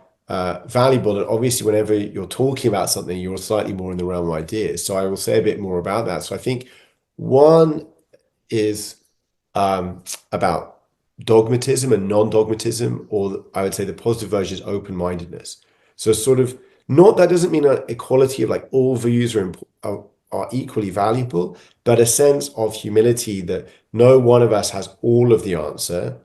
valuable. And obviously, whenever you're talking about something, you're slightly more in the realm of ideas. So I will say a bit more about that. So I think one is about dogmatism and non-dogmatism, or I would say the positive version is open-mindedness. So sort of, not that doesn't mean an equality of like all views are equally valuable, but a sense of humility that no one of us has all of the answer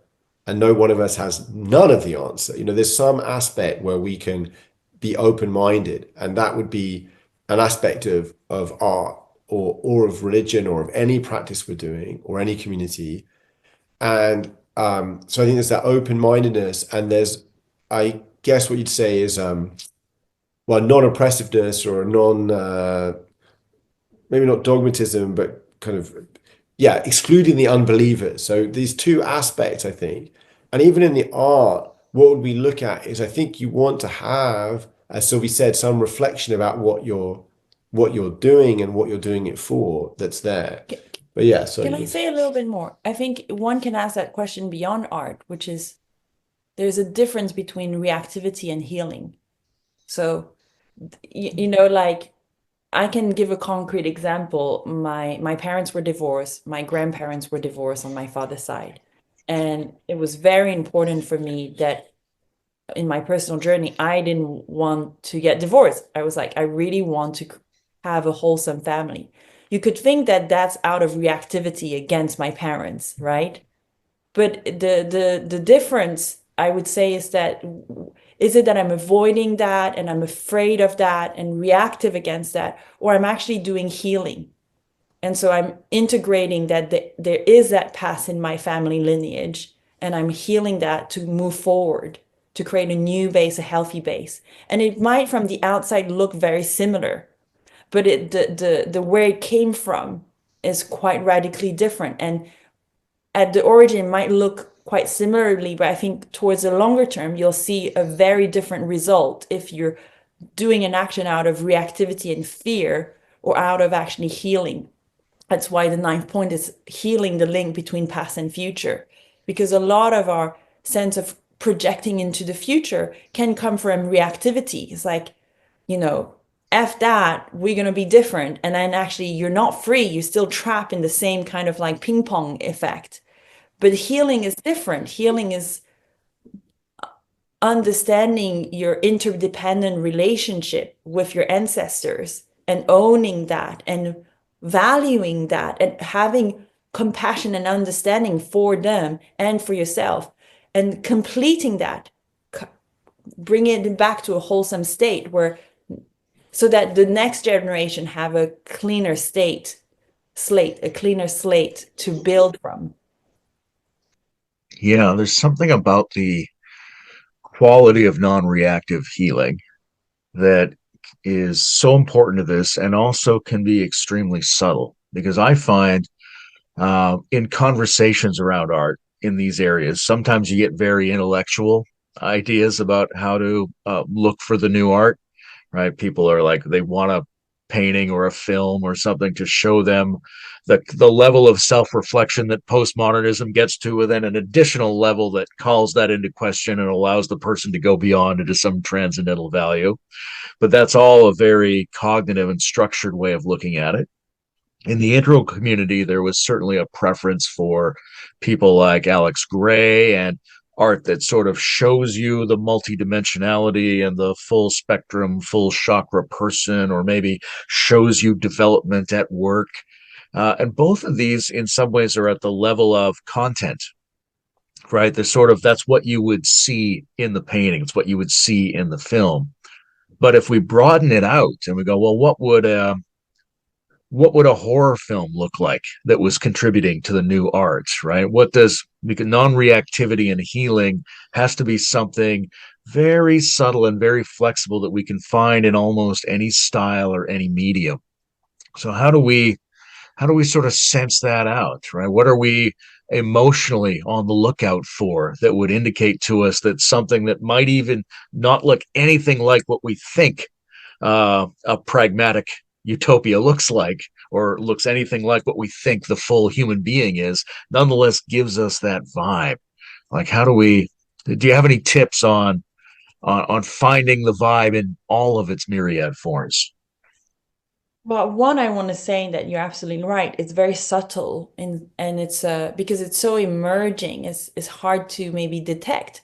and no one of us has none of the answer. There's some aspect where we can be open-minded, and that would be an aspect of art or of religion or of any practice we're doing or any community. And so I think there's that open-mindedness, and there's, I guess what you'd say is, non-oppressiveness or maybe not dogmatism, but kind of, excluding the unbelievers. So these two aspects, I think. And even in the art, what would we look at is, I think you want to have, as Sylvie said, some reflection about what you're doing and what you're doing it for that's there. But yeah, so Can I say a little bit more? I think one can ask that question beyond art, which is, there's a difference between reactivity and healing. So, like, I can give a concrete example. My parents were divorced. My grandparents were divorced on my father's side. And it was very important for me that in my personal journey, I didn't want to get divorced. I was like, I really want to have a wholesome family. You could think that that's out of reactivity against my parents, right? But the difference, I would say, is that, is it that I'm avoiding that and I'm afraid of that and reactive against that, or I'm actually doing healing? And so I'm integrating that there is that past in my family lineage, and I'm healing that to move forward, to create a new base, a healthy base. And it might from the outside look very similar, but the where it came from is quite radically different. And at the origin, it might look quite similarly, but I think towards the longer term, you'll see a very different result if you're doing an action out of reactivity and fear, or out of actually healing. That's why the ninth point is healing the link between past and future, because a lot of our sense of projecting into the future can come from reactivity. It's like, F that, we're going to be different. And then actually you're not free. You're still trapped in the same kind of like ping pong effect. But healing is different. Healing is understanding your interdependent relationship with your ancestors and owning that and valuing that and having compassion and understanding for them and for yourself, and completing that, bringing it back to a wholesome state so that the next generation have a cleaner slate to build from. Yeah, there's something about the quality of non-reactive healing that is so important to this, and also can be extremely subtle, because I find in conversations around art in these areas, sometimes you get very intellectual ideas about how to look for the new art, right? People are like, they want a painting or a film or something to show them the level of self-reflection that postmodernism gets to, and then an additional level that calls that into question and allows the person to go beyond into some transcendental value. But that's all a very cognitive and structured way of looking at it. In the intro community, there was certainly a preference for people like Alex Gray and art that sort of shows you the multidimensionality and the full spectrum, full chakra person, or maybe shows you development at work. And both of these, in some ways, are at the level of content, right? The sort of, that's what you would see in the painting, it's what you would see in the film. But if we broaden it out and we go, well, what would a horror film look like that was contributing to the new arts, right? What does, because non-reactivity and healing has to be something very subtle and very flexible that we can find in almost any style or any medium. So how do we sort of sense that out, right? What are we emotionally on the lookout for that would indicate to us that something that might even not look anything like what we think a pragmatic utopia looks like, or looks anything like what we think the full human being is, nonetheless gives us that vibe? Like, do you have any tips on finding the vibe in all of its myriad forms? Well, one, I want to say that you're absolutely right. It's very subtle, and it's because it's so emerging, it's hard to maybe detect.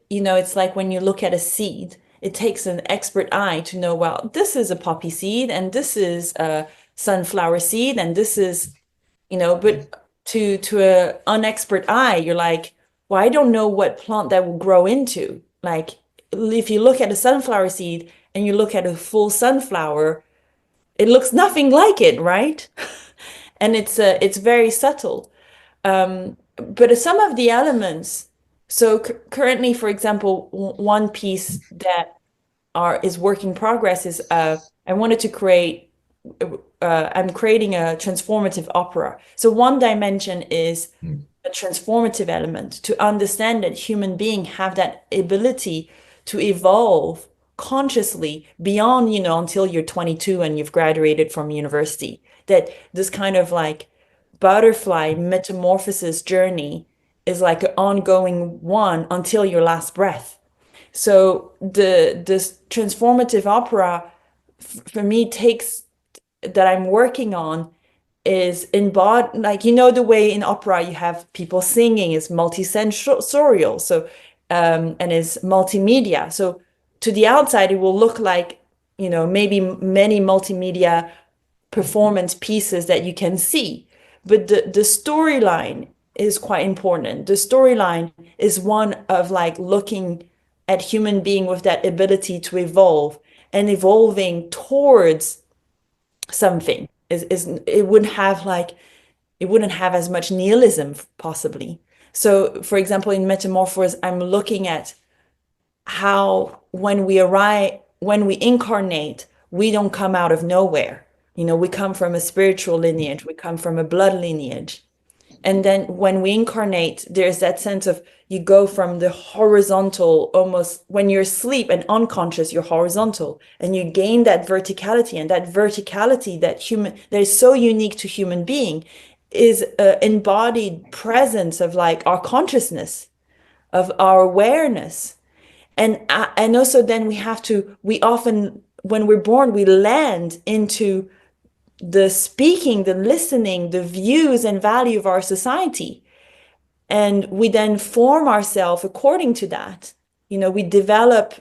It's like when you look at a seed, it takes an expert eye to know, well, this is a poppy seed, and this is a sunflower seed, and this is, but to a unexpert eye, you're like, well, I don't know what plant that will grow into. Like, if you look at a sunflower seed and you look at a full sunflower, it looks nothing like it, right? And it's very subtle. But some of the elements, so currently, for example, one piece that is work in progress is I wanted to create, I'm creating a transformative opera. So one dimension is a transformative element, to understand that human beings have that ability to evolve consciously beyond, until you're 22 and you've graduated from university. That this kind of like butterfly metamorphosis journey is like an ongoing one until your last breath. So this transformative opera for me takes that I'm working on is embodied, like, the way in opera you have people singing is multisensorial, so and is multimedia. So to the outside, it will look like, maybe many multimedia performance pieces that you can see. But the storyline is quite important. The storyline is one of like looking at human being with that ability to evolve and evolving towards something. It wouldn't have as much nihilism possibly. So for example, in Metamorphose, I'm looking at how when we incarnate, we don't come out of nowhere. We come from a spiritual lineage, we come from a blood lineage. And then when we incarnate, there's that sense of you go from the horizontal, almost when you're asleep and unconscious, you're horizontal, and you gain that verticality. And that verticality that is so unique to human being is an embodied presence of like our consciousness, of our awareness. And also then we often, when we're born, we land into the speaking, the listening, the views and value of our society. And we then form ourselves according to that. We develop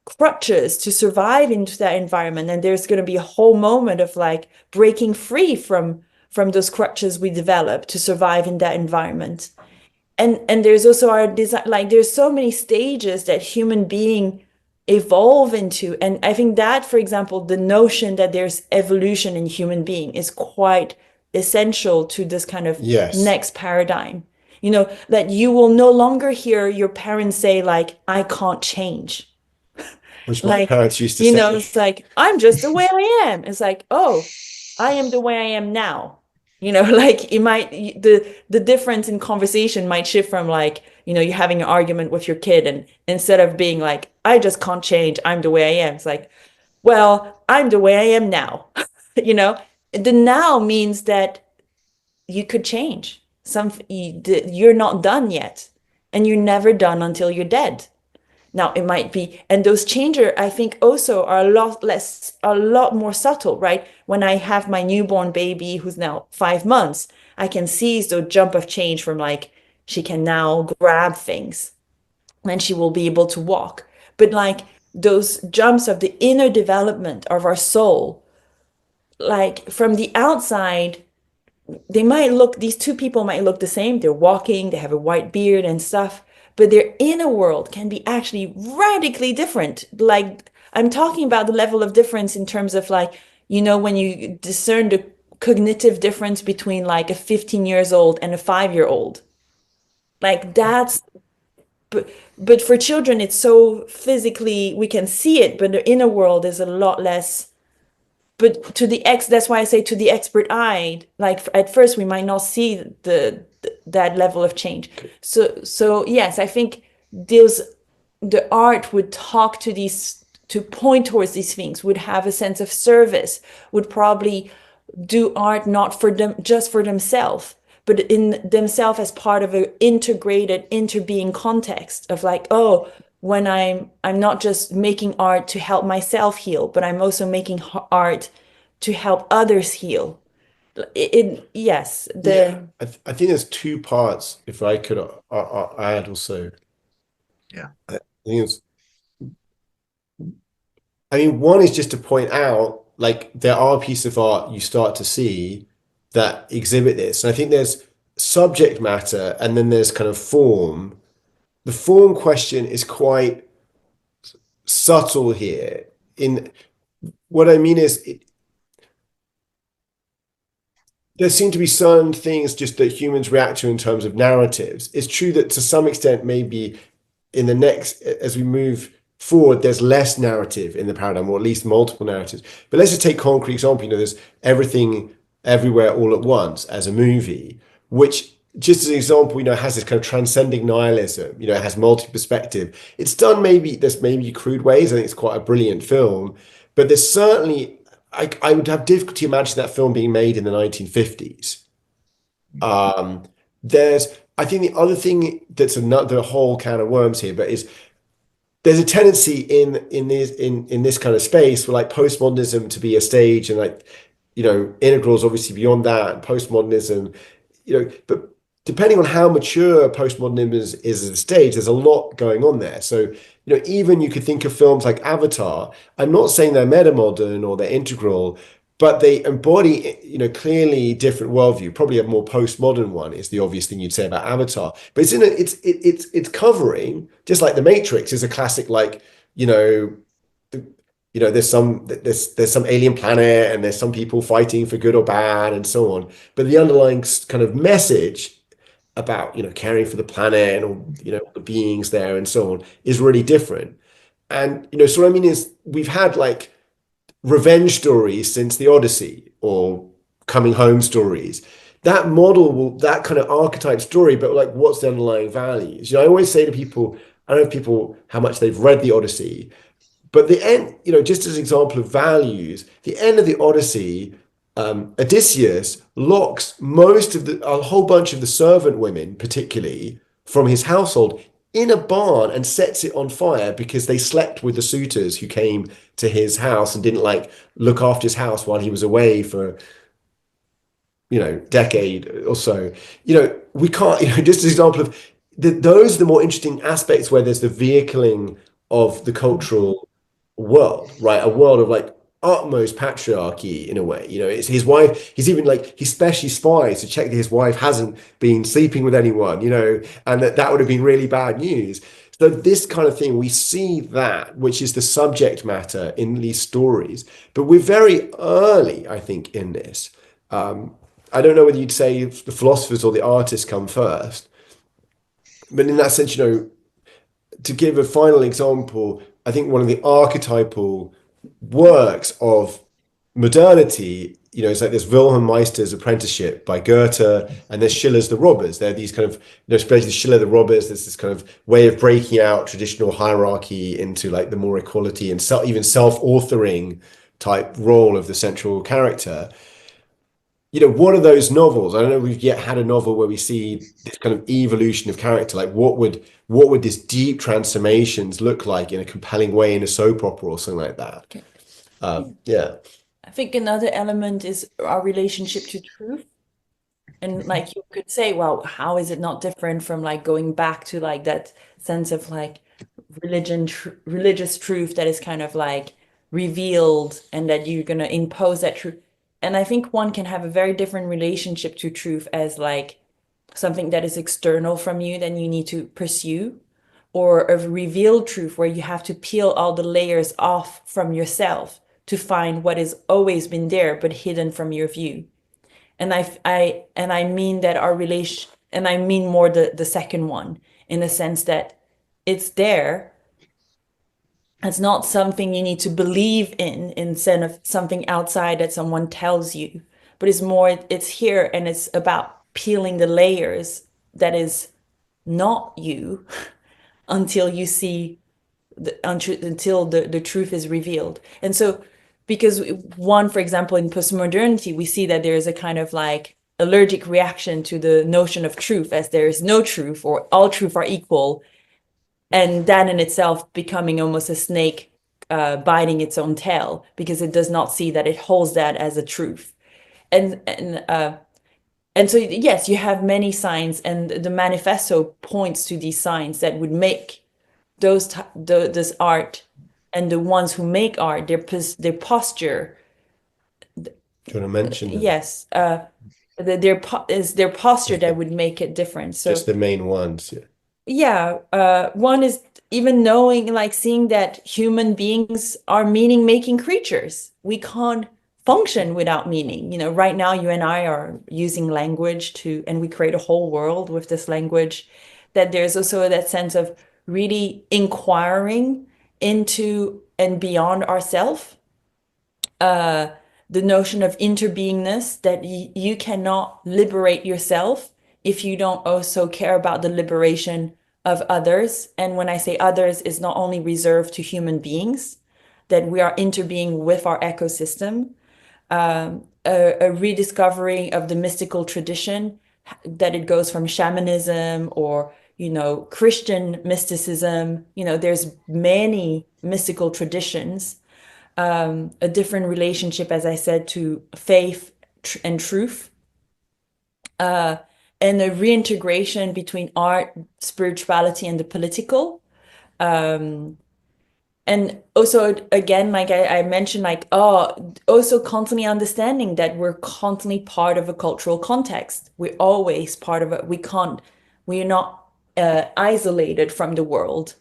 crutches to survive into that environment. And there's going to be a whole moment of like breaking free from those crutches we develop to survive in that environment. And there's also our design, like there's so many stages that human being evolve into. And I think that, for example, the notion that there's evolution in human being is quite essential to this kind of next paradigm. That you will no longer hear your parents say like, I can't change. Which my Like, parents used to say. it's like, I'm just the way I am. It's like, oh, I am the way I am now. Like it might the difference in conversation might shift from like, you're having an argument with your kid, and instead of being like, I just can't change, I'm the way I am. It's like, well, I'm the way I am now. You know, the now means that you could change. You're not done yet, and you're never done until you're dead. Now it might be, and those changer, I think, also are a lot more subtle, right? When I have my newborn baby who's now 5 months, I can see the jump of change from like she can now grab things and she will be able to walk. But like those jumps of the inner development of our soul, like from the outside, these two people might look the same. They're walking, they have a white beard and stuff, but their inner world can be actually radically different. Like I'm talking about the level of difference in terms of like, when you discern the cognitive difference between like a 15 years old and a 5-year old. Like but for children, it's so physically, we can see it, but the inner world is a lot less. But that's why I say to the expert eye, like at first we might not see that level of change. So yes, I think the art would talk to point towards these things, would have a sense of service, would probably do art not for them, just for themselves, but in themselves as part of an integrated interbeing context of like, oh, when I'm not just making art to help myself heal, but I'm also making art to help others heal. Yes, I think there's two parts. If I could add also, Yeah. I think it's. I mean, one is just to point out, like there are pieces of art you start to see that exhibit this. And I think there's subject matter, and then there's kind of form. The form question is quite subtle here. In what I mean is, there seem to be certain things just that humans react to in terms of narratives. It's true that to some extent, maybe in the next, as we move forward, there's less narrative in the paradigm, or at least multiple narratives. But let's just take concrete example. There's Everything Everywhere All at Once as a movie, which just as an example, has this kind of transcending nihilism. It has multi-perspective. It's done there's maybe crude ways. I think it's quite a brilliant film, but there's certainly, I would have difficulty imagining that film being made in the 1950s. I think the other thing that's another whole can of worms here, but is there's a tendency in this kind of space for like postmodernism to be a stage, and like integrals obviously beyond that, and postmodernism, but depending on how mature postmodernism is as a stage, there's a lot going on there. So even you could think of films like Avatar. I'm not saying they're metamodern or they're integral, but they embody clearly different worldview. Probably a more postmodern one is the obvious thing you'd say about Avatar, but it's covering, just like The Matrix is a classic, like there's some alien planet and there's some people fighting for good or bad and so on, but the underlying kind of message about caring for the planet and all the beings there and so on is really different. And so what I mean is, we've had like revenge stories since the Odyssey, or coming home stories. That model that kind of archetype story, but like, what's the underlying values? I always say to people, I don't know people how much they've read the Odyssey, but the end, just as an example of values, the end of the Odyssey, Odysseus locks a whole bunch of the servant women, particularly from his household, in a barn and sets it on fire because they slept with the suitors who came to his house and didn't like look after his house while he was away for decade or so. We can't, just as an example of those are the more interesting aspects, where there's the vehicling of the cultural world, right? A world of like utmost patriarchy in a way. It's his wife. He's even like, he specially spies to check that his wife hasn't been sleeping with anyone, and that would have been really bad news. So this kind of thing, we see that, which is the subject matter in these stories, but we're very early, I think, in this. I don't know whether you'd say the philosophers or the artists come first, but in that sense, to give a final example, I think one of the archetypal works of modernity, it's like this Wilhelm Meister's Apprenticeship by Goethe, and there's Schiller's The Robbers. They're these kind of, especially Schiller, The Robbers, there's this kind of way of breaking out traditional hierarchy into like the more equality and even self-authoring type role of the central character. One of those novels, I don't know if we've yet had a novel where we see this kind of evolution of character. Like what would this deep transformations look like in a compelling way in a soap opera or something like that? Okay. Yeah. I think another element is our relationship to truth. And like you could say, well, how is it not different from like going back to like that sense of like religious truth that is kind of like revealed and that you're going to impose that truth. And I think one can have a very different relationship to truth as like something that is external from you that you need to pursue, or a revealed truth where you have to peel all the layers off from yourself to find what has always been there but hidden from your view. And I mean that our relation, and I mean more the second one, in the sense that it's there. It's not something you need to believe in instead of something outside that someone tells you, but it's here, and it's about peeling the layers that is not you until you see until the truth is revealed. And so, because one, for example, in postmodernity, we see that there is a kind of like allergic reaction to the notion of truth, as there is no truth or all truth are equal, and that in itself becoming almost a snake biting its own tail, because it does not see that it holds that as a truth. And so yes, you have many signs, and the manifesto points to these signs that would make this art, and the ones who make art, their posture. Do you want to mention them? Yes, their posture that would make it different. So just the main ones. one is even knowing, like seeing that human beings are meaning-making creatures. We can't function without meaning. Right now you and I are using language and we create a whole world with this language. That there's also that sense of really inquiring into and beyond ourself. The notion of interbeingness, that you cannot liberate yourself if you don't also care about the liberation of others. And when I say others, it's not only reserved to human beings, that we are interbeing with our ecosystem. A rediscovery of the mystical tradition, that it goes from shamanism or Christian mysticism. There's many mystical traditions. A different relationship, as I said, to faith and truth, and a reintegration between art, spirituality, and the political. And also, again, like I mentioned, like, also constantly understanding that we're constantly part of a cultural context. We're always part of it. We're not isolated from the world.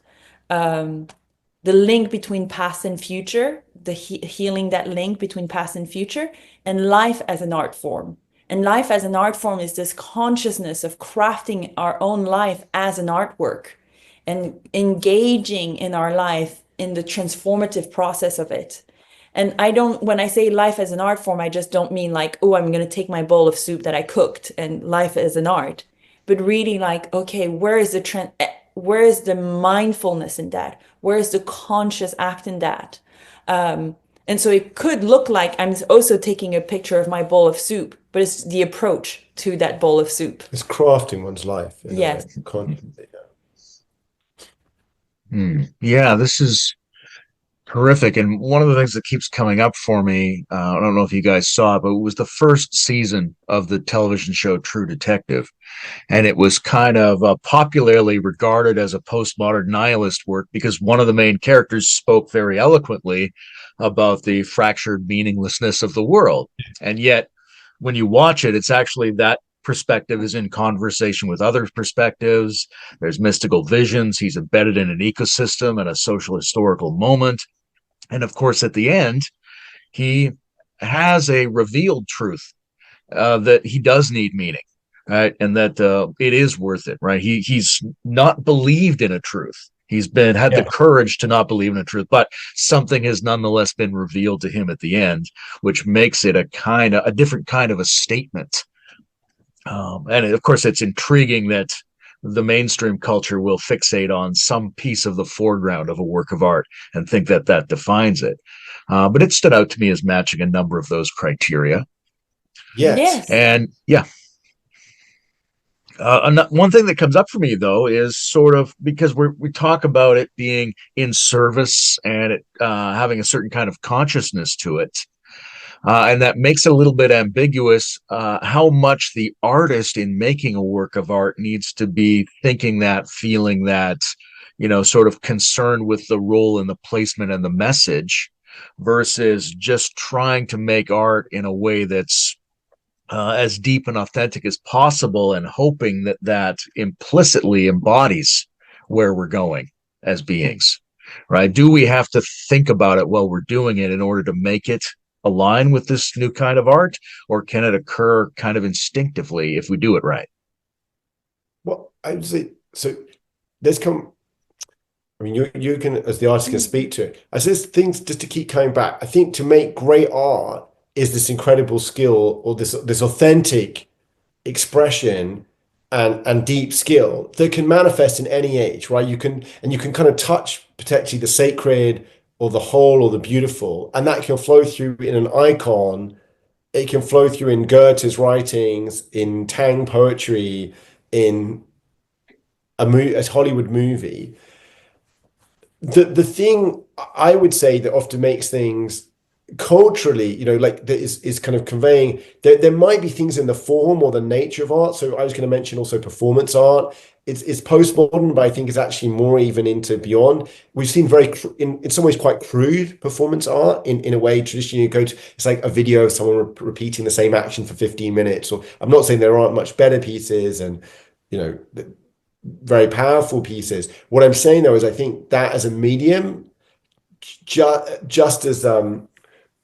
The link between past and future, the healing that link between past and future, and life as an art form. And life as an art form is this consciousness of crafting our own life as an artwork and engaging in our life in the transformative process of it. And when I say life as an art form, I just don't mean like, oh, I'm going to take my bowl of soup that I cooked and life as an art, but really like, okay, where is the mindfulness in that? Where is the conscious act in that? And so it could look like I'm also taking a picture of my bowl of soup, but it's the approach to that bowl of soup. It's crafting one's life. Yes. Yeah, this is terrific. And one of the things that keeps coming up for me, I don't know if you guys saw it, but it was the first season of the television show True Detective. And it was kind of popularly regarded as a postmodern nihilist work because one of the main characters spoke very eloquently about the fractured meaninglessness of the world. And yet, when you watch it, it's actually that perspective is in conversation with other perspectives. There's mystical visions. He's embedded in an ecosystem and a social historical moment. And of course, at the end, he has a revealed truth that he does need meaning. Right, and that it is worth it. Right, he's not believed in a truth. He's had the courage to not believe in the truth, but something has nonetheless been revealed to him at the end, which makes it a different kind of a statement. And of course, it's intriguing that the mainstream culture will fixate on some piece of the foreground of a work of art and think that that defines it. But it stood out to me as matching a number of those criteria. Yes. And yeah. One thing that comes up for me, though, is sort of because we talk about it being in service and it having a certain kind of consciousness to it. And that makes it a little bit ambiguous how much the artist in making a work of art needs to be thinking that, feeling that, sort of concerned with the role and the placement and the message versus just trying to make art in a way that's as deep and authentic as possible and hoping that that implicitly embodies where we're going as beings, right? Do we have to think about it while we're doing it in order to make it align with this new kind of art, or can it occur kind of instinctively if we do it right? Well, I would say, so there's you can, as the artist, can speak to it. I says things just to keep coming back. I think to make great art is this incredible skill, or this authentic expression and deep skill that can manifest in any age, right? You can kind of touch potentially the sacred or the whole or the beautiful, and that can flow through in an icon. It can flow through in Goethe's writings, in Tang poetry, in a Hollywood movie. The thing I would say that often makes things culturally, like that is kind of conveying that there might be things in the form or the nature of art. So I was going to mention also performance art. It's postmodern, but I think it's actually more even into beyond. We've seen in some ways quite crude performance art in a way. Traditionally, it's like a video of someone repeating the same action for 15 minutes. Or I'm not saying there aren't much better pieces and very powerful pieces. What I'm saying though is I think that as a medium, just as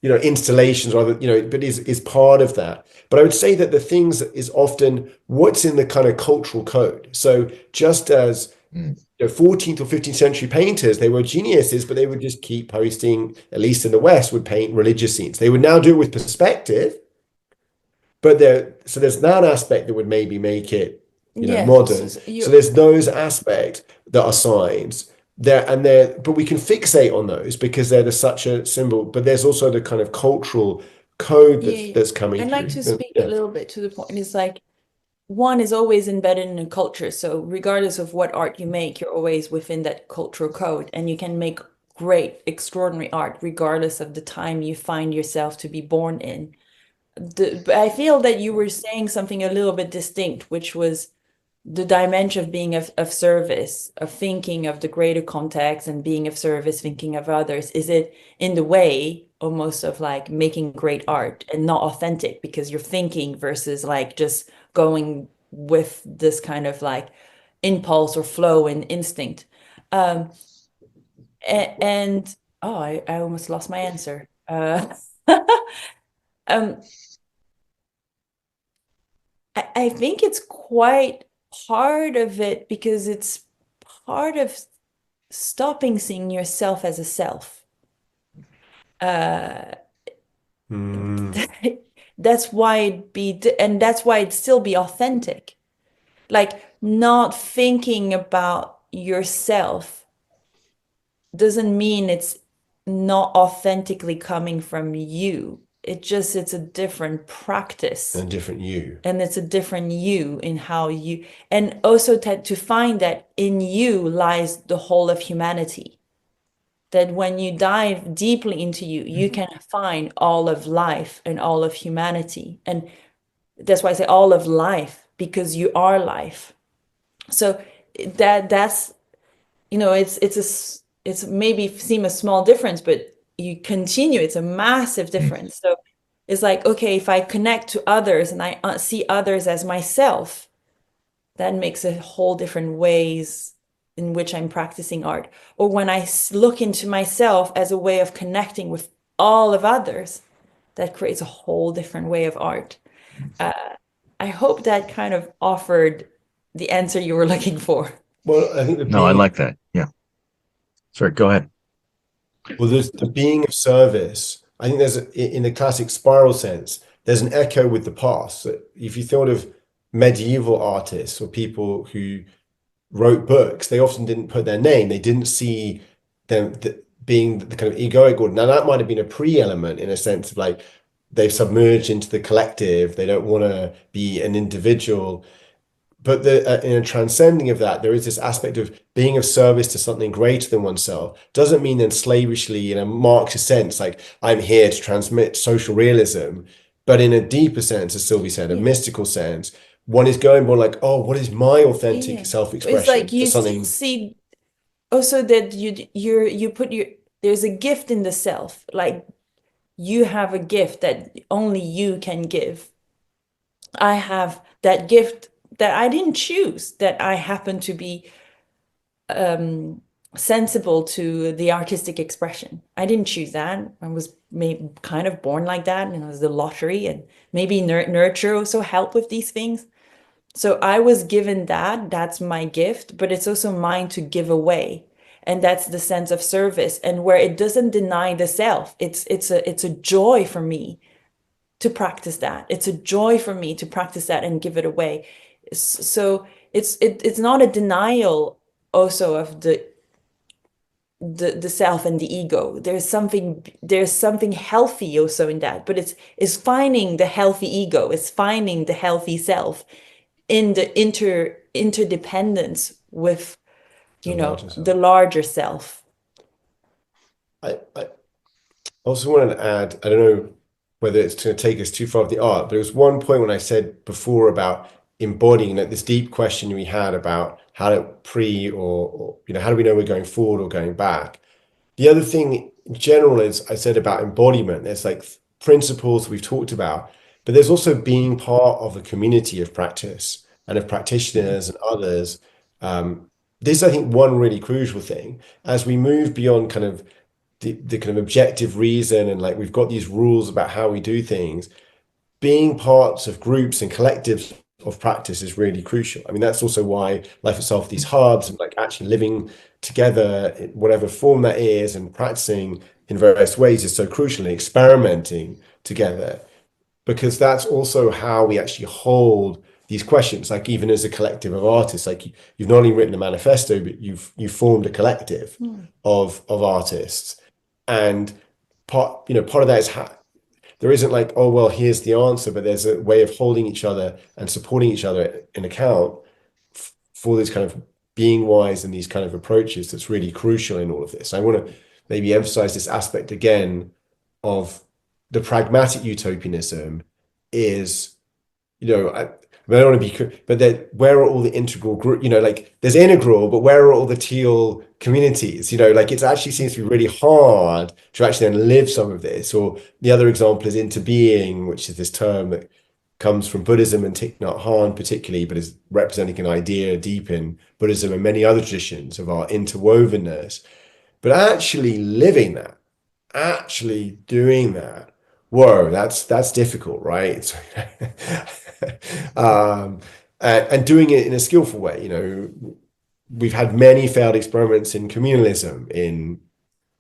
installations or but is part of that. But I would say that the things is often what's in the kind of cultural code. So just as 14th or 15th century painters, they were geniuses, but they would just keep posting, at least in the West, would paint religious scenes. They would now do it with perspective, but there's that aspect that would maybe make it modern. So there's those aspects that are signs there, but we can fixate on those because they're such a symbol. But there's also the kind of cultural code that's coming I'd through. like to speak a little bit to the point. It's like one is always embedded in a culture. So regardless of what art you make, you're always within that cultural code, and you can make great, extraordinary art regardless of the time you find yourself to be born in. I feel that you were saying something a little bit distinct, which was the dimension of being of service, of thinking of the greater context and being of service, thinking of others. Is it in the way almost of like making great art and not authentic because you're thinking versus like just going with this kind of like impulse or flow and instinct? I almost lost my answer. I think it's quite part of it because it's part of stopping seeing yourself as a self. That's why that's why it'd still be authentic. Like not thinking about yourself doesn't mean it's not authentically coming from you. It's a different practice. And different you. And it's a different you in how you, and also to find that in you lies the whole of humanity. That when you dive deeply into you, you can find all of life and all of humanity. And that's why I say all of life, because you are life. So that's, it's maybe seem a small difference, but you continue, it's a massive difference. So it's like, okay, if I connect to others and I see others as myself, that makes a whole different ways in which I'm practicing art. Or when I look into myself as a way of connecting with all of others, that creates a whole different way of art. I hope that kind of offered the answer you were looking for. Well, I think I like that. Yeah. Sorry, go ahead. Well, there's the being of service. I think there's, in the classic spiral sense, there's an echo with the past. So if you thought of medieval artists or people who wrote books, they often didn't put their name. They didn't see them being the kind of egoic order. Now, that might have been a pre-element in a sense of like they've submerged into the collective. They don't want to be an individual. But in a transcending of that, there is this aspect of being of service to something greater than oneself. Doesn't mean then slavishly in a Marxist sense, like I'm here to transmit social realism, but in a deeper sense, as Sylvie said, a mystical sense, one is going more like, oh, what is my authentic It's self-expression like for you something? see also that you put your there's a gift in the self. Like you have a gift that only you can give. I have that gift that I didn't choose, that I happen to be sensible to the artistic expression. I didn't choose that. I was kind of born like that, and it was the lottery, and maybe nurture also help with these things. So I was given that. That's my gift, but it's also mine to give away. And that's the sense of service, and where it doesn't deny the self. It's a joy for me to practice that. It's a joy for me to practice that and give it away. So it's not a denial also of the self and the ego. There's something healthy also in that, but it's finding the healthy ego, it's finding the healthy self in the interdependence with the larger self. I also wanted to add, I don't know whether it's going to take us too far off the art, but it was one point when I said before about embodying that this deep question we had about how to or how do we know we're going forward or going back? The other thing in general is I said about embodiment. There's like principles we've talked about, but there's also being part of a community of practice and of practitioners and others. This is, I think, one really crucial thing as we move beyond kind of the kind of objective reason and like we've got these rules about how we do things. Being parts of groups and collectives of practice is really crucial. I mean, that's also why Life Itself, these hubs, and like actually living together, in whatever form that is, and practicing in various ways is so crucial, and experimenting together, because that's also how we actually hold these questions. Like even as a collective of artists, like you've not only written a manifesto, but you've formed a collective of artists, and part of that is there isn't like, oh, well, here's the answer, but there's a way of holding each other and supporting each other in account for this kind of being wise and these kind of approaches that's really crucial in all of this. I want to maybe emphasize this aspect again of the pragmatic utopianism is, I don't want to be, but that where are all the integral group, like there's integral, but where are all the teal communities? Like it actually seems to be really hard to actually then live some of this. Or the other example is interbeing, which is this term that comes from Buddhism and Thich Nhat Hanh particularly, but is representing an idea deep in Buddhism and many other traditions of our interwovenness. But actually living that, actually doing that, whoa, that's difficult, right? And doing it in a skillful way. We've had many failed experiments in communalism, in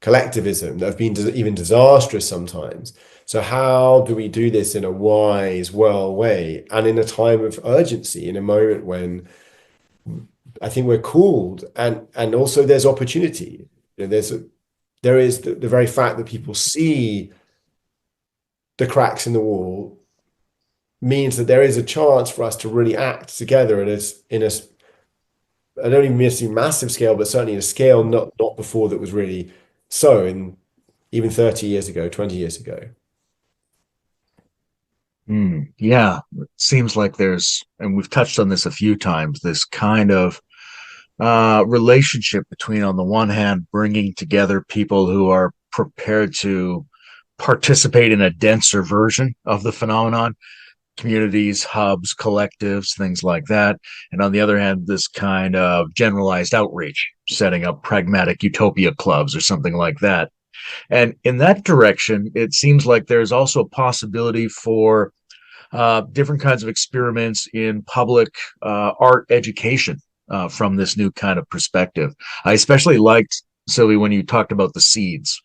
collectivism that have been even disastrous sometimes. So how do we do this in a wise, well way, and in a time of urgency, in a moment when I think we're called, and also there's opportunity. There is the very fact that people see the cracks in the wall means that there is a chance for us to really act together I don't even mean to massive scale, but certainly a scale not before that was really so in even 30 years ago, 20 years ago. Yeah, it seems like and we've touched on this a few times, this kind of relationship between, on the one hand, bringing together people who are prepared to participate in a denser version of the phenomenon, communities, hubs, collectives, things like that. And on the other hand, this kind of generalized outreach, setting up pragmatic utopia clubs or something like that. And in that direction, it seems like there's also a possibility for different kinds of experiments in public art education from this new kind of perspective. I especially liked Sylvie, when you talked about the seeds,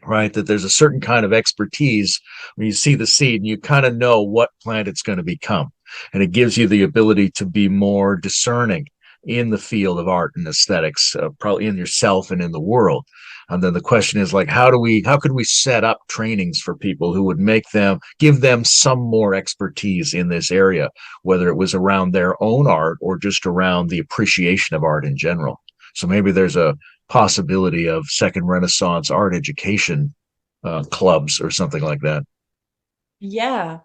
right? That there's a certain kind of expertise when you see the seed and you kind of know what plant it's going to become. And it gives you the ability to be more discerning in the field of art and aesthetics, probably in yourself and in the world. And then the question is like, how could we set up trainings for people who would give them some more expertise in this area, whether it was around their own art or just around the appreciation of art in general. So maybe there's a possibility of second Renaissance art education clubs or something like that. Yeah.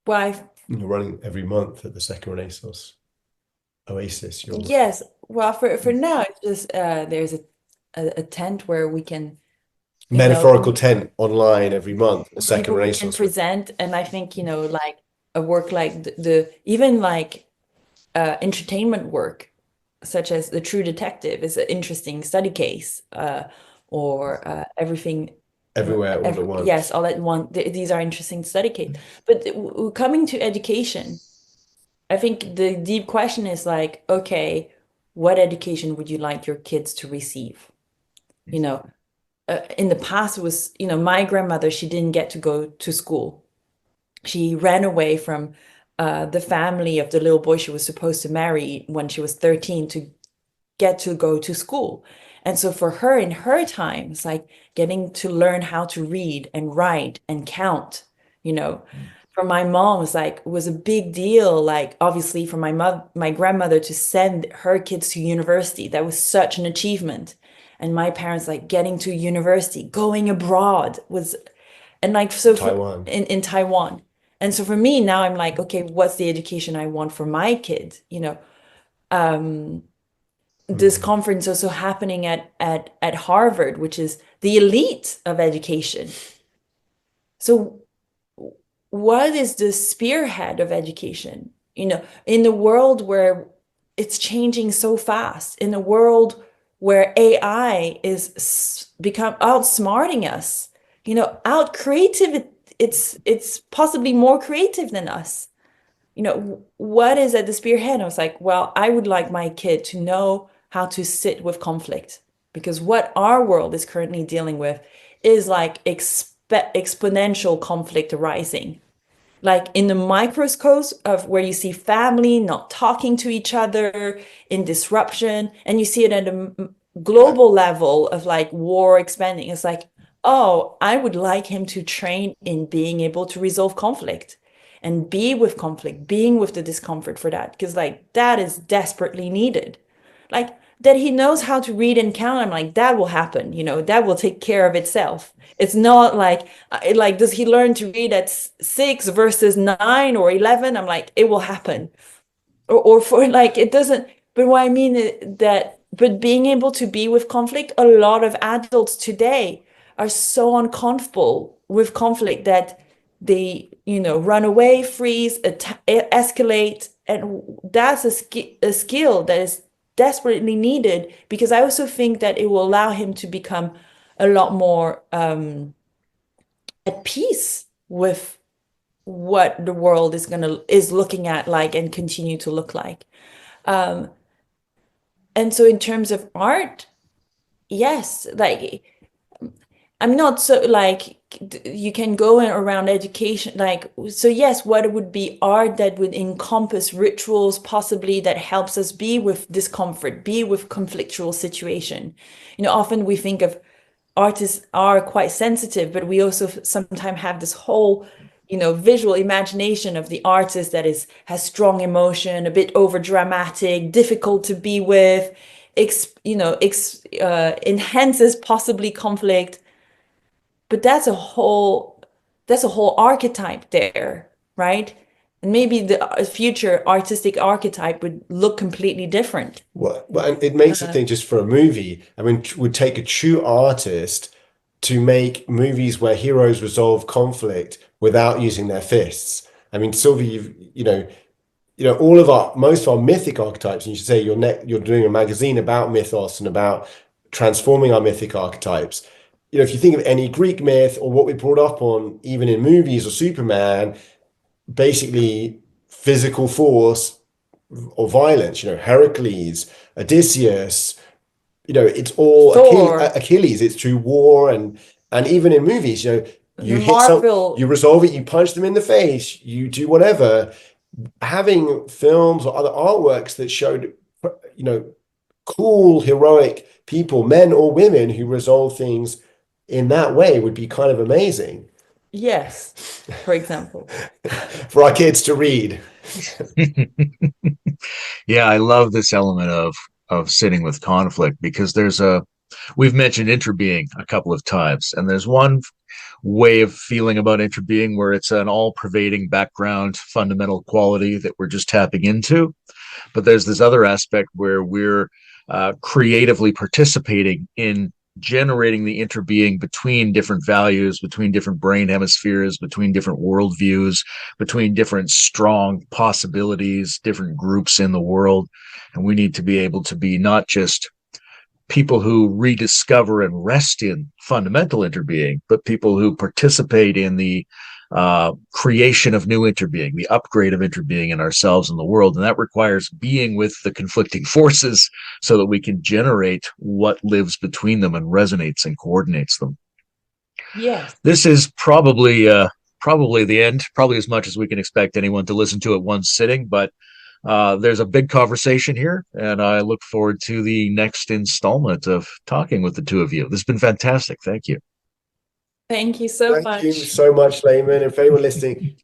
Well, You're running every month at the Second Renaissance Oasis. yes. Well, for now, it's just there's a tent where we can, metaphorical tent online every month, the Second people we can Renaissance. present, and I think like a work like the even like entertainment work, such as The True Detective, is an interesting study case, or everything. Everywhere, all at once. Yes, all at once. These are interesting study case. But coming to education, I think the deep question is like, okay, what education would you like your kids to receive? In the past, it was, my grandmother, she didn't get to go to school. She ran away from the family of the little boy she was supposed to marry when she was 13 to get to go to school. And so for her, in her time, it's like getting to learn how to read and write and count. For my mom, it was a big deal. Like obviously for my grandmother to send her kids to university, that was such an achievement. And my parents, like getting to university, going abroad was, and like so Taiwan. In Taiwan. And so for me now, I'm like, okay, what's the education I want for my kids? This conference also happening at Harvard, which is the elite of education. So what is the spearhead of education? In the world where it's changing so fast, in a world where AI is become outsmarting us, out creative, it's possibly more creative than us. What is at the spearhead? I was like, well, I would like my kid to know how to sit with conflict, because what our world is currently dealing with is like exponential conflict arising. Like in the microscopes of where you see family not talking to each other in disruption, and you see it at a global level of like war expanding. It's like, oh, I would like him to train in being able to resolve conflict and be with conflict, being with the discomfort for that, because like that is desperately needed. Like that he knows how to read and count. I'm like, that will happen, that will take care of itself. It's not like does he learn to read at 6 versus 9 or 11? I'm like, it will happen. Or for like, it doesn't, but what I mean is that, but being able to be with conflict, a lot of adults today are so uncomfortable with conflict that they, run away, freeze, escalate. And that's a skill that is desperately needed, because I also think that it will allow him to become a lot more at peace with what the world is looking at like and continue to look like. And so in terms of art, yes, like I'm not so like you can go around education like, so yes, what would be art that would encompass rituals possibly that helps us be with discomfort, be with conflictual situation. Often we think of artists are quite sensitive, but we also sometimes have this whole visual imagination of the artist that has strong emotion, a bit over dramatic, difficult to be with, enhances possibly conflict. But that's a whole archetype there, right? And maybe the future artistic archetype would look completely different. Well, and it makes me think, just for a movie, I mean, would take a true artist to make movies where heroes resolve conflict without using their fists. I mean, Sylvie, all of most of our mythic archetypes, and you should say you're doing a magazine about mythos and about transforming our mythic archetypes. If you think of any Greek myth or what we brought up on, even in movies or Superman, basically physical force or violence, Heracles, Odysseus, it's all Thor. Achilles. It's through war and even in movies, you The hit Marvel. you resolve it, you punch them in the face, you do whatever. Having films or other artworks that showed, cool, heroic people, men or women, who resolve things in that way would be kind of amazing. Yes, for example. For our kids to read. Yeah, I love this element of sitting with conflict, because we've mentioned interbeing a couple of times, and there's one way of feeling about interbeing where it's an all-pervading background fundamental quality that we're just tapping into. But there's this other aspect where we're creatively participating in generating the interbeing between different values, between different brain hemispheres, between different worldviews, between different strong possibilities, different groups in the world. And we need to be able to be not just people who rediscover and rest in fundamental interbeing, but people who participate in the creation of new interbeing, the upgrade of interbeing in ourselves and the world. And that requires being with the conflicting forces so that we can generate what lives between them and resonates and coordinates them. Yes. This is probably the end, probably as much as we can expect anyone to listen to at one sitting, but there's a big conversation here, and I look forward to the next installment of talking with the two of you. This has been fantastic. Thank you. Thank you so much. Thank you so much, Layman. And for anyone listening,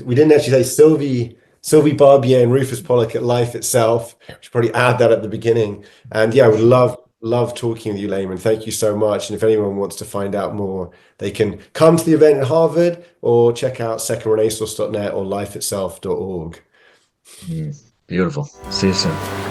we didn't actually say Sylvie Barbier and Rufus Pollock at Life Itself. We should probably add that at the beginning. And yeah, I would love talking with you, Layman. Thank you so much. And if anyone wants to find out more, they can come to the event at Harvard or check out secondrenaissance.net or lifeitself.org. Beautiful. See you soon.